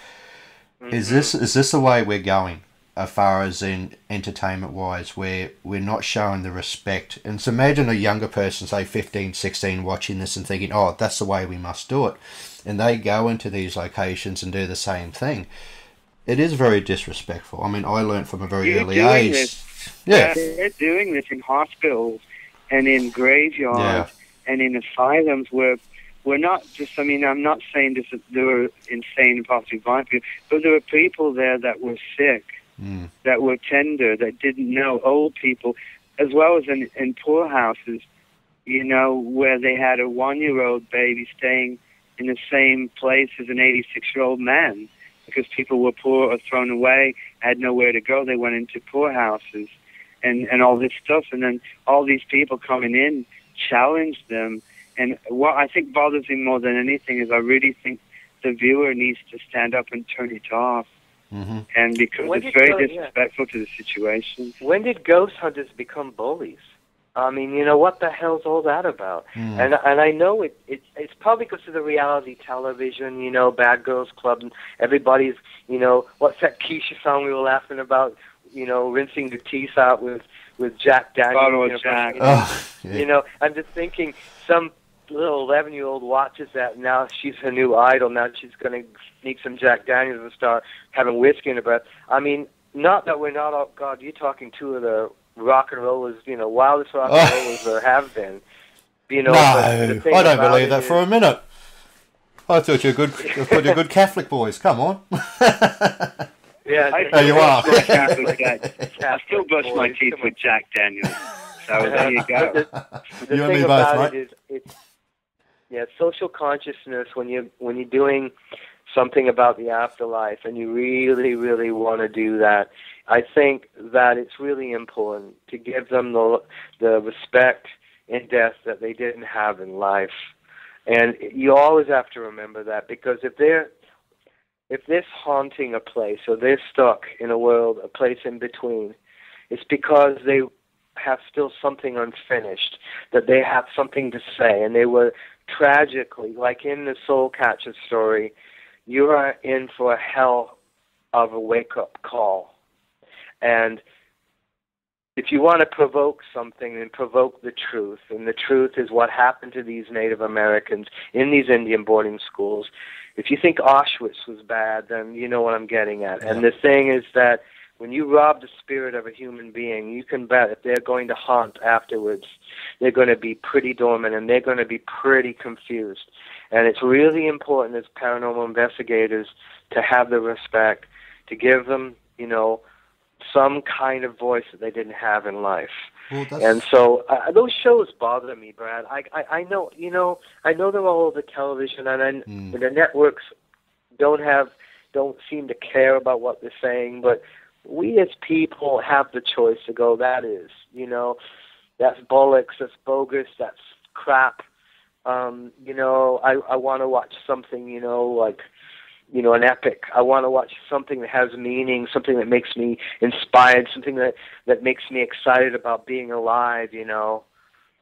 this the way we're going? as far as in entertainment-wise, where we're not showing the respect. And so imagine a younger person, say 15, 16, watching this and thinking, oh, that's the way we must do it. And they go into these locations and do the same thing. It is very disrespectful. I mean, I learned from a very early age. Yeah, they're doing this in hospitals and in graveyards and in asylums where we're not just, I mean, I'm not saying this, there were insane and possibly violent people, but there were people there that were sick, that were tender, that didn't know, old people, as well as in poorhouses, you know, where they had a 1-year-old baby staying in the same place as an 86-year-old man because people were poor or thrown away, had nowhere to go. They went into poorhouses and all this stuff. And then all these people coming in challenged them. And what I think bothers me more than anything is I really think the viewer needs to stand up and turn it off. And because it's very disrespectful to the situation. When did ghost hunters become bullies? I mean, you know, what the hell's all that about? And I know it's probably because of the reality television, you know, Bad Girls Club, and everybody's, you know, what's that Keisha song we were laughing about, you know, rinsing the teeth out with Jack Daniels. You know, I'm just thinking some little 11-year-old watches that, now she's her new idol, now she's going to sneak some Jack Daniels and start having whiskey in her breath. I mean, not that we're not, oh God, you're talking two of the rock and rollers, you know, wildest rock and rollers there have been. You know, no, I don't believe that for a minute. I thought you're good Catholic boys. Come on. Yeah, you are. I still brush my teeth with Jack Daniels. So there you go. The thing about it is, it's social consciousness when you're doing something about the afterlife, and you really, really want to do that. I think that it's really important to give them the respect in death that they didn't have in life. And you always have to remember that, because if they're haunting a place, or they're stuck in a world, a place in between, it's because they have still something unfinished, that they have something to say. And they were tragically, like in the Soul Catcher story, you are in for a hell of a wake-up call. And if you want to provoke something, then provoke the truth. And the truth is what happened to these Native Americans in these Indian boarding schools. If you think Auschwitz was bad, then you know what I'm getting at. And the thing is that when you rob the spirit of a human being, you can bet if they're going to haunt afterwards, they're going to be pretty dormant, and they're going to be pretty confused. And it's really important as paranormal investigators to have the respect, to give them, you know, some kind of voice that they didn't have in life. Well, and so those shows bother me, Brad. I know, you know, I know they're all over television, and the networks don't seem to care about what they're saying, but we as people have the choice to go, that is, you know, that's bollocks, that's bogus, that's crap. You know, I want to watch something, you know, like, you know, an epic. I want to watch something that has meaning, something that makes me inspired, something that makes me excited about being alive, you know.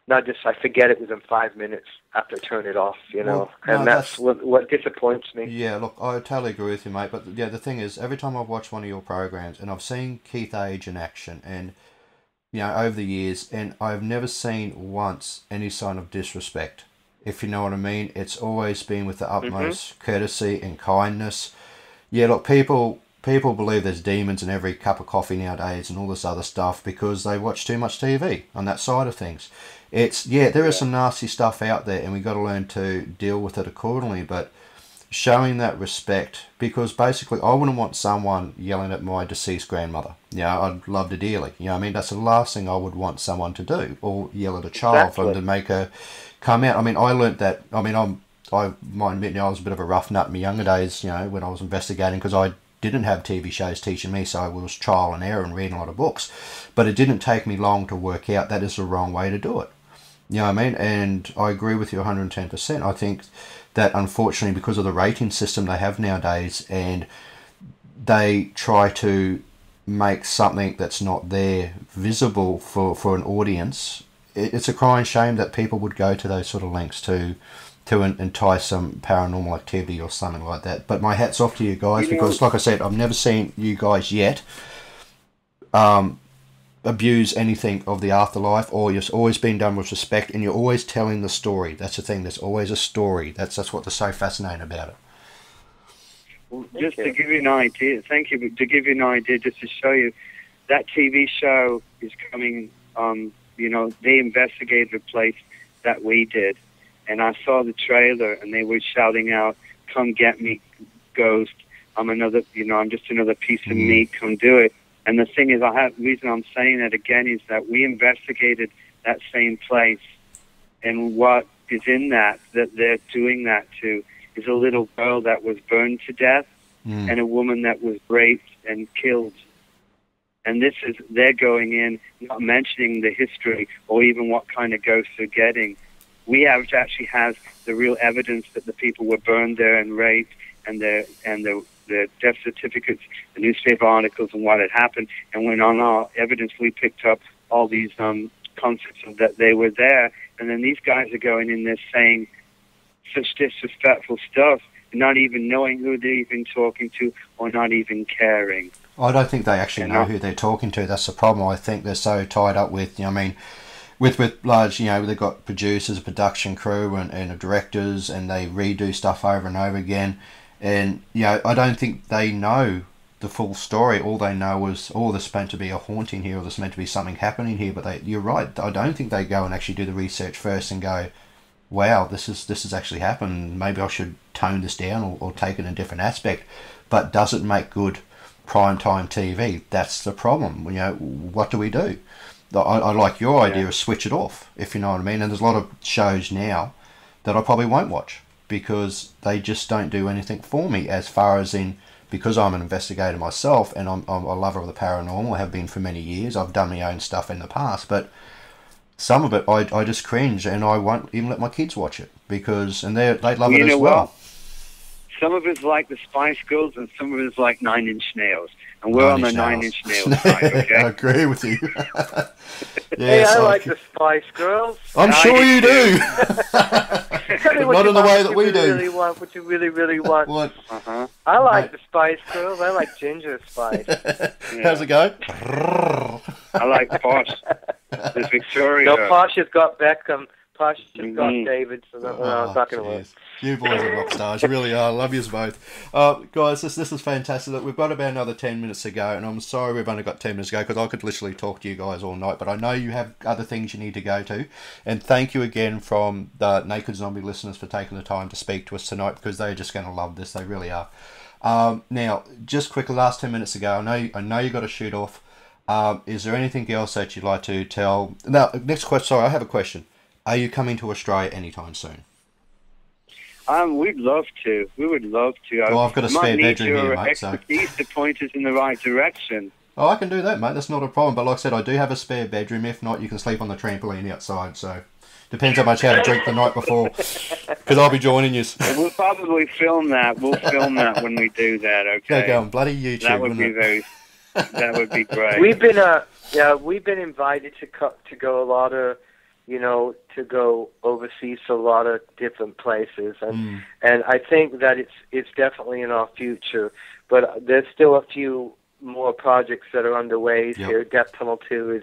Not just I forget it within 5 minutes after I turn it off, you know. Well, and that's what disappoints me. Yeah, look, I totally agree with you, mate. But yeah, the thing is, every time I've watched one of your programs, and I've seen Keith Age in action, and, you know, over the years, and I've never seen once any sign of disrespect. If you know what I mean, it's always been with the utmost courtesy and kindness. Yeah, look, people believe there's demons in every cup of coffee nowadays and all this other stuff because they watch too much TV on that side of things. There is some nasty stuff out there, and we've got to learn to deal with it accordingly, but showing that respect, because basically I wouldn't want someone yelling at my deceased grandmother. You know, I'd love her dearly. You know what I mean? That's the last thing I would want someone to do, or yell at a child for them to make her come out. I mean, I learnt that. I mean, I might admit, I was a bit of a rough nut in my younger days, you know, when I was investigating, because I didn't have TV shows teaching me, so it was trial and error and reading a lot of books. But it didn't take me long to work out that is the wrong way to do it. You know what I mean? And I agree with you 110%. I think that, unfortunately, because of the rating system they have nowadays, and they try to make something that's not there visible for an audience, it's a crying shame that people would go to those sort of lengths to entice some paranormal activity or something like that. But my hat's off to you guys, because like I said, I've never seen you guys yet abuse anything of the afterlife, or you've always been done with respect, and you're always telling the story. That's the thing. There's always a story. That's what they're so fascinating about it. Well, just to give you an idea, thank you. But to give you an idea, just to show you, that TV show is coming. They investigated a place that we did, and I saw the trailer, and they were shouting out, "Come get me, ghost! I'm just another piece of meat. Come do it." And the thing is, the reason I'm saying that again is that we investigated that same place, and what is in that they're doing that to is a little girl that was burned to death and a woman that was raped and killed. And they're going in, not mentioning the history or even what kind of ghosts they're getting. We actually have the real evidence that the people were burned there and raped, and the death certificates, the newspaper articles, and what had happened. And when on our evidence, we picked up all these concepts of that they were there. And then these guys are going in there saying such disrespectful stuff, not even knowing who they're even talking to or not even caring. I don't think they actually know who they're talking to. That's the problem. I think they're so tied up with, with large, they've got producers, a production crew, and directors, and they redo stuff over and over again. And, I don't think they know the full story. All they know is, there's meant to be a haunting here, or there's meant to be something happening here. But you're right. I don't think they go and actually do the research first and go, wow, this has actually happened. Maybe I should tone this down or take it in a different aspect. But does it make good primetime TV? That's the problem. What do we do? I like your idea of switch it off, if you know what I mean. And there's a lot of shows now that I probably won't watch, because they just don't do anything for me, as far as in, because I'm an investigator myself and I'm a lover of the paranormal, have been for many years. I've done my own stuff in the past, but some of it I just cringe, and I won't even let my kids watch it, because they love it as well. Some of it's like the Spice Girls, and some of it's like Nine Inch Nails. And we're on the Nine Inch Nails side, okay? I agree with you. Hey, I like the Spice Girls. I'm sure you do. Tell me what Not in the way that we do. Really want, what you really, really want. What? I like the Spice Girls. I like Ginger Spice. How's it go? I like Posh. There's Victoria. No, Posh has got Beckham. Posh has got David. So that's what I'm talking about. You boys are rock stars. You really are. I love you both. Guys, this is fantastic. Look, we've got about another 10 minutes to go, and I'm sorry we've only got 10 minutes to go, because I could literally talk to you guys all night, but I know you have other things you need to go to. And thank you again from the Naked Zombie listeners for taking the time to speak to us tonight, because they're just going to love this. They really are. Now, just quickly, last 10 minutes ago, I know you got to shoot off. Is there anything else that you'd like to tell? Now, next question. Sorry, I have a question. Are you coming to Australia anytime soon? We'd love to. We would love to. Well, I've got a spare bedroom here, mate. Expertise to point us in the right direction. Oh, I can do that, mate. That's not a problem. But like I said, I do have a spare bedroom. If not, you can sleep on the trampoline outside. So depends how much you had to drink the night before. Because I'll be joining you. We'll probably film that. We'll film that when we do that. Okay. Go on, bloody YouTube. That would be very. That would be great. We've been invited to go a lot of. To go overseas to a lot of different places, and I think that it's definitely in our future. But there's still a few more projects that are underway here. Death Tunnel 2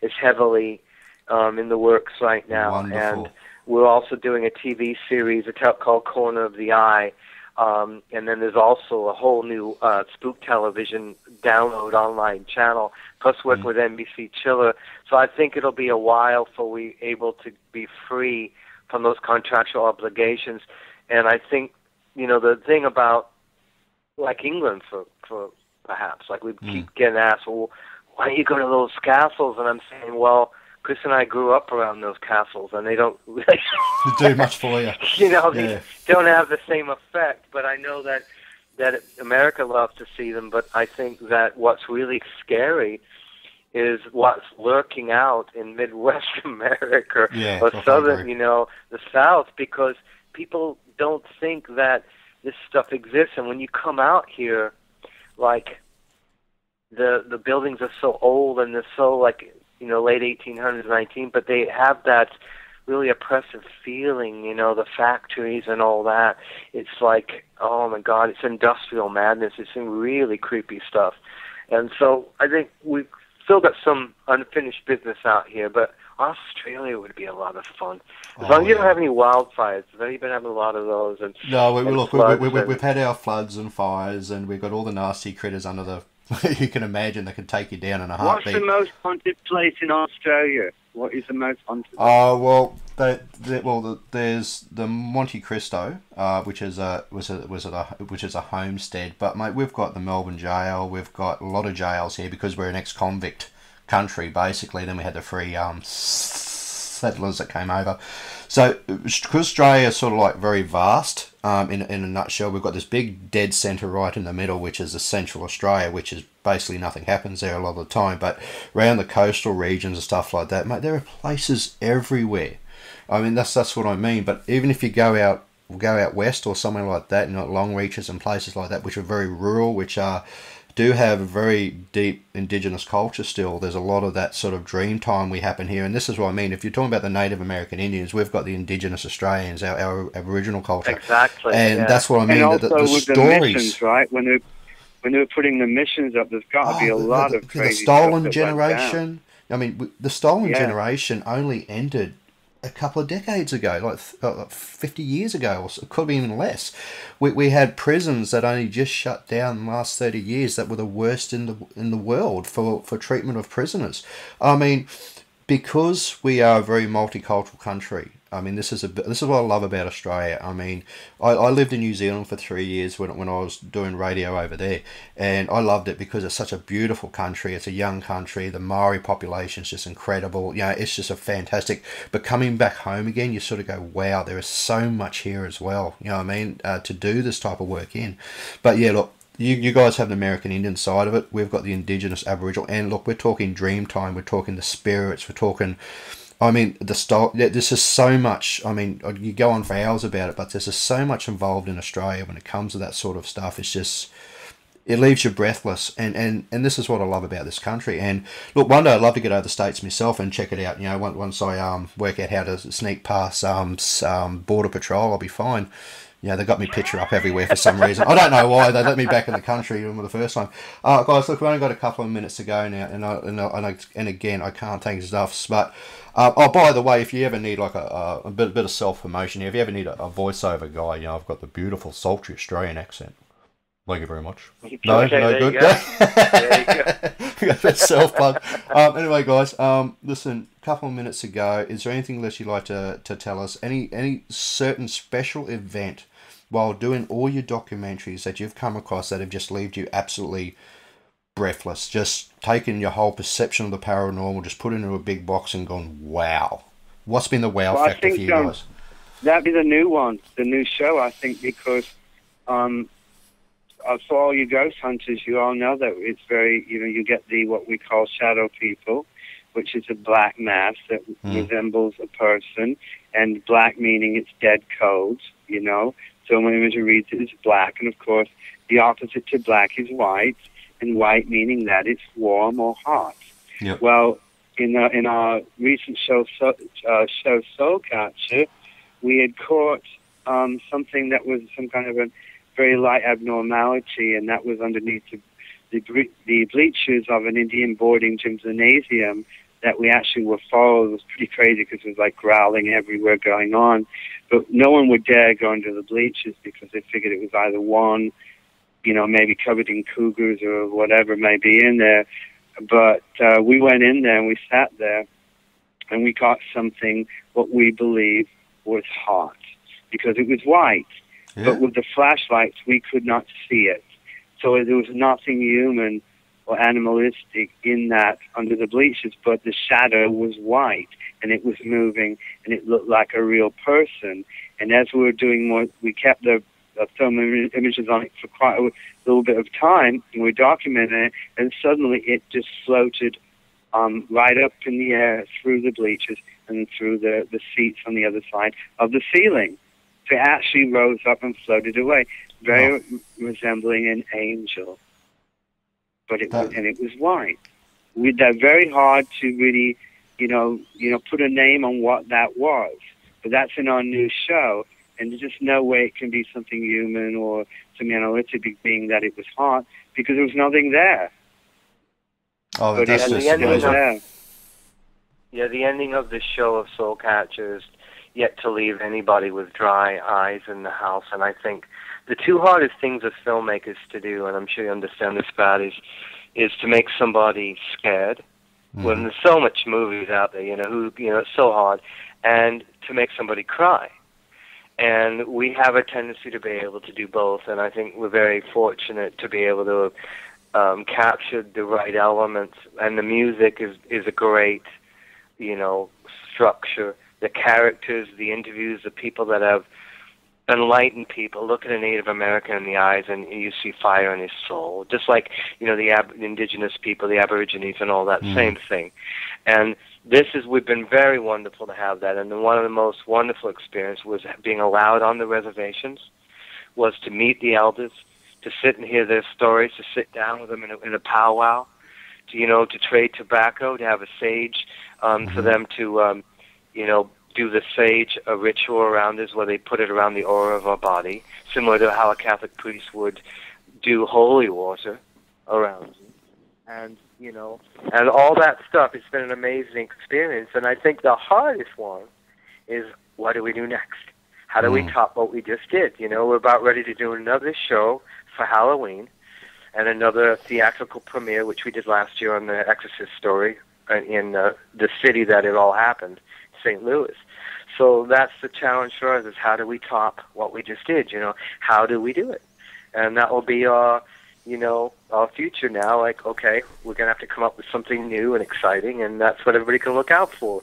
is heavily in the works right now. Wonderful. And we're also doing a TV series called Corner of the Eye. And then there's also a whole new Spooked Television download online channel, plus work with NBC Chiller. So I think it'll be a while before we're able to be free from those contractual obligations. And I think, the thing about, like England, for perhaps, like we keep getting asked, well, why don't you go to those castles? And I'm saying, well, Chris and I grew up around those castles, and they don't really do much for you. They don't have the same effect. But I know that America loves to see them. But I think that what's really scary is what's lurking out in Midwest America or Southern, the South, because people don't think that this stuff exists. And when you come out here, like the buildings are so old and they're so late 1800s, 19, but they have that really oppressive feeling, the factories and all that. It's like, oh my God, it's industrial madness. It's some really creepy stuff. And so I think we still got some unfinished business out here, but Australia would be a lot of fun. As long as you don't have any wildfires. I've only been having a lot of those. And, no, and we've had our floods and fires, and we've got all the nasty critters under the... you can imagine they can take you down in a heartbeat. What's the most haunted place in Australia? What is the most haunted? Oh well, there's the Monte Cristo, which is a homestead. But mate, we've got the Melbourne jail. We've got a lot of jails here because we're an ex-convict country, basically. Then we had the free settlers that came over. So because Australia is sort of like very vast, in a nutshell, we've got this big dead centre right in the middle, which is the central Australia, which is basically nothing happens there a lot of the time. But around the coastal regions and stuff like that, mate, there are places everywhere. I mean, that's what I mean. But even if you go out west or somewhere like that, you know, long reaches and places like that, which are very rural, which do have a very deep indigenous culture still. There's a lot of that sort of dream time we happen here, and this is what I mean. If you're talking about the Native American Indians, we've got the indigenous Australians, our Aboriginal culture. Exactly. And that's what I mean. And also the with stories, the missions, right? When they were putting the missions up, there's got to be a lot of crazy the stolen stuff generation. I mean, the stolen generation only ended a couple of decades ago, like 50 years ago, or it could be even less. We had prisons that only just shut down in the last 30 years that were the worst in the world for treatment of prisoners. I mean, because we are a very multicultural country. I mean, this is what I love about Australia. I mean, I lived in New Zealand for 3 years when I was doing radio over there, and I loved it because it's such a beautiful country. It's a young country. The Maori population is just incredible. You know, it's just a fantastic. But coming back home again, you sort of go, wow, there is so much here as well. You know what I mean? To do this type of work in. But yeah, look. You guys have the American Indian side of it. We've got the indigenous Aboriginal. And look, we're talking dream time. We're talking the spirits. We're talking... I mean, the style. This is so much. I mean, you go on for hours about it, but there's just so much involved in Australia when it comes to that sort of stuff. It's just, it leaves you breathless. And this is what I love about this country. And look, one day I'd love to get over the States myself and check it out. You know, once I work out how to sneak past border patrol, I'll be fine. Yeah, they got me picture up everywhere for some reason. I don't know why. They let me back in the country for the first time. Guys, look, we've only got a couple of minutes to go now, and again, I can't thank stuffs. But by the way, if you ever need like a bit of self promotion, if you ever need a voiceover guy, you know, I've got the beautiful sultry Australian accent. Thank you very much. No, okay, no good. There you go. That's self plug. Anyway, guys, listen. A couple of minutes ago, is there anything else you'd like to tell us? Any certain special event while doing all your documentaries that you've come across that have just left you absolutely breathless, just taken your whole perception of the paranormal, just put it into a big box and gone, wow. What's been the wow factor for you guys? That'd be the new one, the new show, I think, because for all you ghost hunters, you all know that it's very, you get what we call shadow people, which is a black mass that resembles a person, and black meaning it's dead cold, So when imagery reads it as black, and of course the opposite to black is white, and white meaning that it's warm or hot. Yep. Well, in our recent show Soul Catcher, we had caught something that was some kind of a very light abnormality, and that was underneath the bleachers of an Indian boarding gymnasium that we actually were followed. It was pretty crazy because it was like growling everywhere going on. But no one would dare go into the bleachers because they figured it was either one, maybe covered in cougars or whatever may be in there. But we went in there and we sat there and we caught something what we believe was hot because it was white. Yeah. But with the flashlights, we could not see it. So there was nothing human or animalistic in that under the bleachers, but the shadow was white, and it was moving, and it looked like a real person. And as we were doing more, we kept the film images on it for quite a little bit of time, and we documented it, and suddenly it just floated right up in the air through the bleachers and through the seats on the other side of the ceiling. So it actually rose up and floated away, very resembling an angel. But it was white. They're very hard to really, put a name on what that was. But that's in our new show, and there's just no way it can be something human or some analytic being that it was hot because there was nothing there. Oh, But that's it's just the ending amazing. there. Yeah, the ending of the show of Soul Catcher is yet to leave anybody with dry eyes in the house. And I think the two hardest things as filmmakers to do, and I'm sure you understand this, Pat, is to make somebody scared. When there's so much movies out there, it's so hard, and to make somebody cry. And we have a tendency to be able to do both, and I think we're very fortunate to be able to capture the right elements. And the music is a great, structure. The characters, the interviews, the people that have enlightened people. Look at a Native American in the eyes, and you see fire in his soul. Just like the indigenous people, the Aborigines, and all that same thing. And we've been very wonderful to have that. And one of the most wonderful experiences was being allowed on the reservations, was to meet the elders, to sit and hear their stories, to sit down with them in a powwow, to trade tobacco, to have a sage, for them to do the sage a ritual around us where they put it around the aura of our body, similar to how a Catholic priest would do holy water around you. And, and all that stuff. It's been an amazing experience. And I think the hardest one is, what do we do next? How do we top what we just did? We're about ready to do another show for Halloween and another theatrical premiere, which we did last year on the Exorcist story in the city that it all happened, St. Louis. So that's the challenge for us, is how do we top what we just did? How do we do it? And that will be our future now. Like, okay, we're going to have to come up with something new and exciting, and that's what everybody can look out for.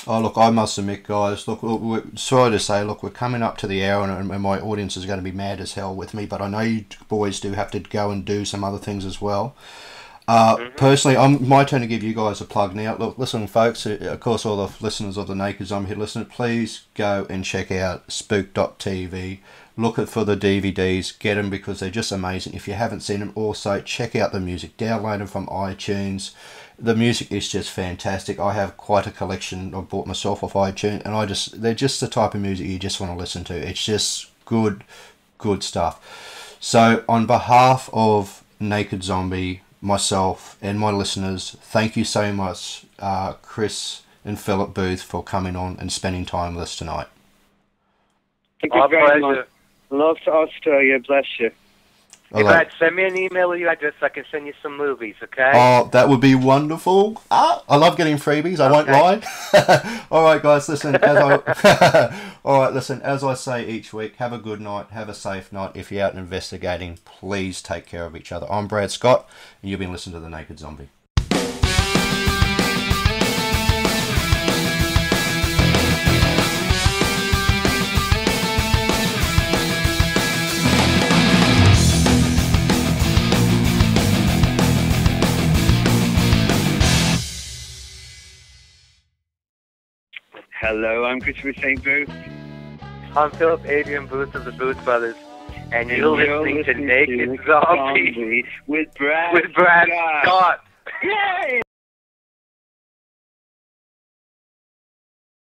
Oh, look, I must admit, guys, look, we're sorry to say, look, we're coming up to the hour, and my audience is going to be mad as hell with me, but I know you boys do have to go and do some other things as well. Personally, my turn to give you guys a plug now. Look, listen, folks, of course, all the listeners of the Naked Zombie listening, please go and check out Spooked.tv. Look for the DVDs, get them because they're just amazing. If you haven't seen them, also check out the music, download them from iTunes. The music is just fantastic. I have quite a collection I bought myself off iTunes, and they're just the type of music you just want to listen to. It's just good stuff. So on behalf of Naked Zombie, myself and my listeners, thank you so much, Chris and Philip Booth, for coming on and spending time with us tonight. Thank you very much. Love to Australia. Bless you. Hey, Brad, send me an email with your address so I can send you some movies, okay? Oh, that would be wonderful. I love getting freebies. I won't lie. All right, guys, listen. As I say each week, have a good night. Have a safe night. If you're out investigating, please take care of each other. I'm Brad Scott, and you've been listening to The Naked Zombie. Hello, I'm Christopher St. Booth. I'm Philip Adrian Booth of the Booth Brothers, and you're listening to Naked Zombie with Brad Scott. Yay!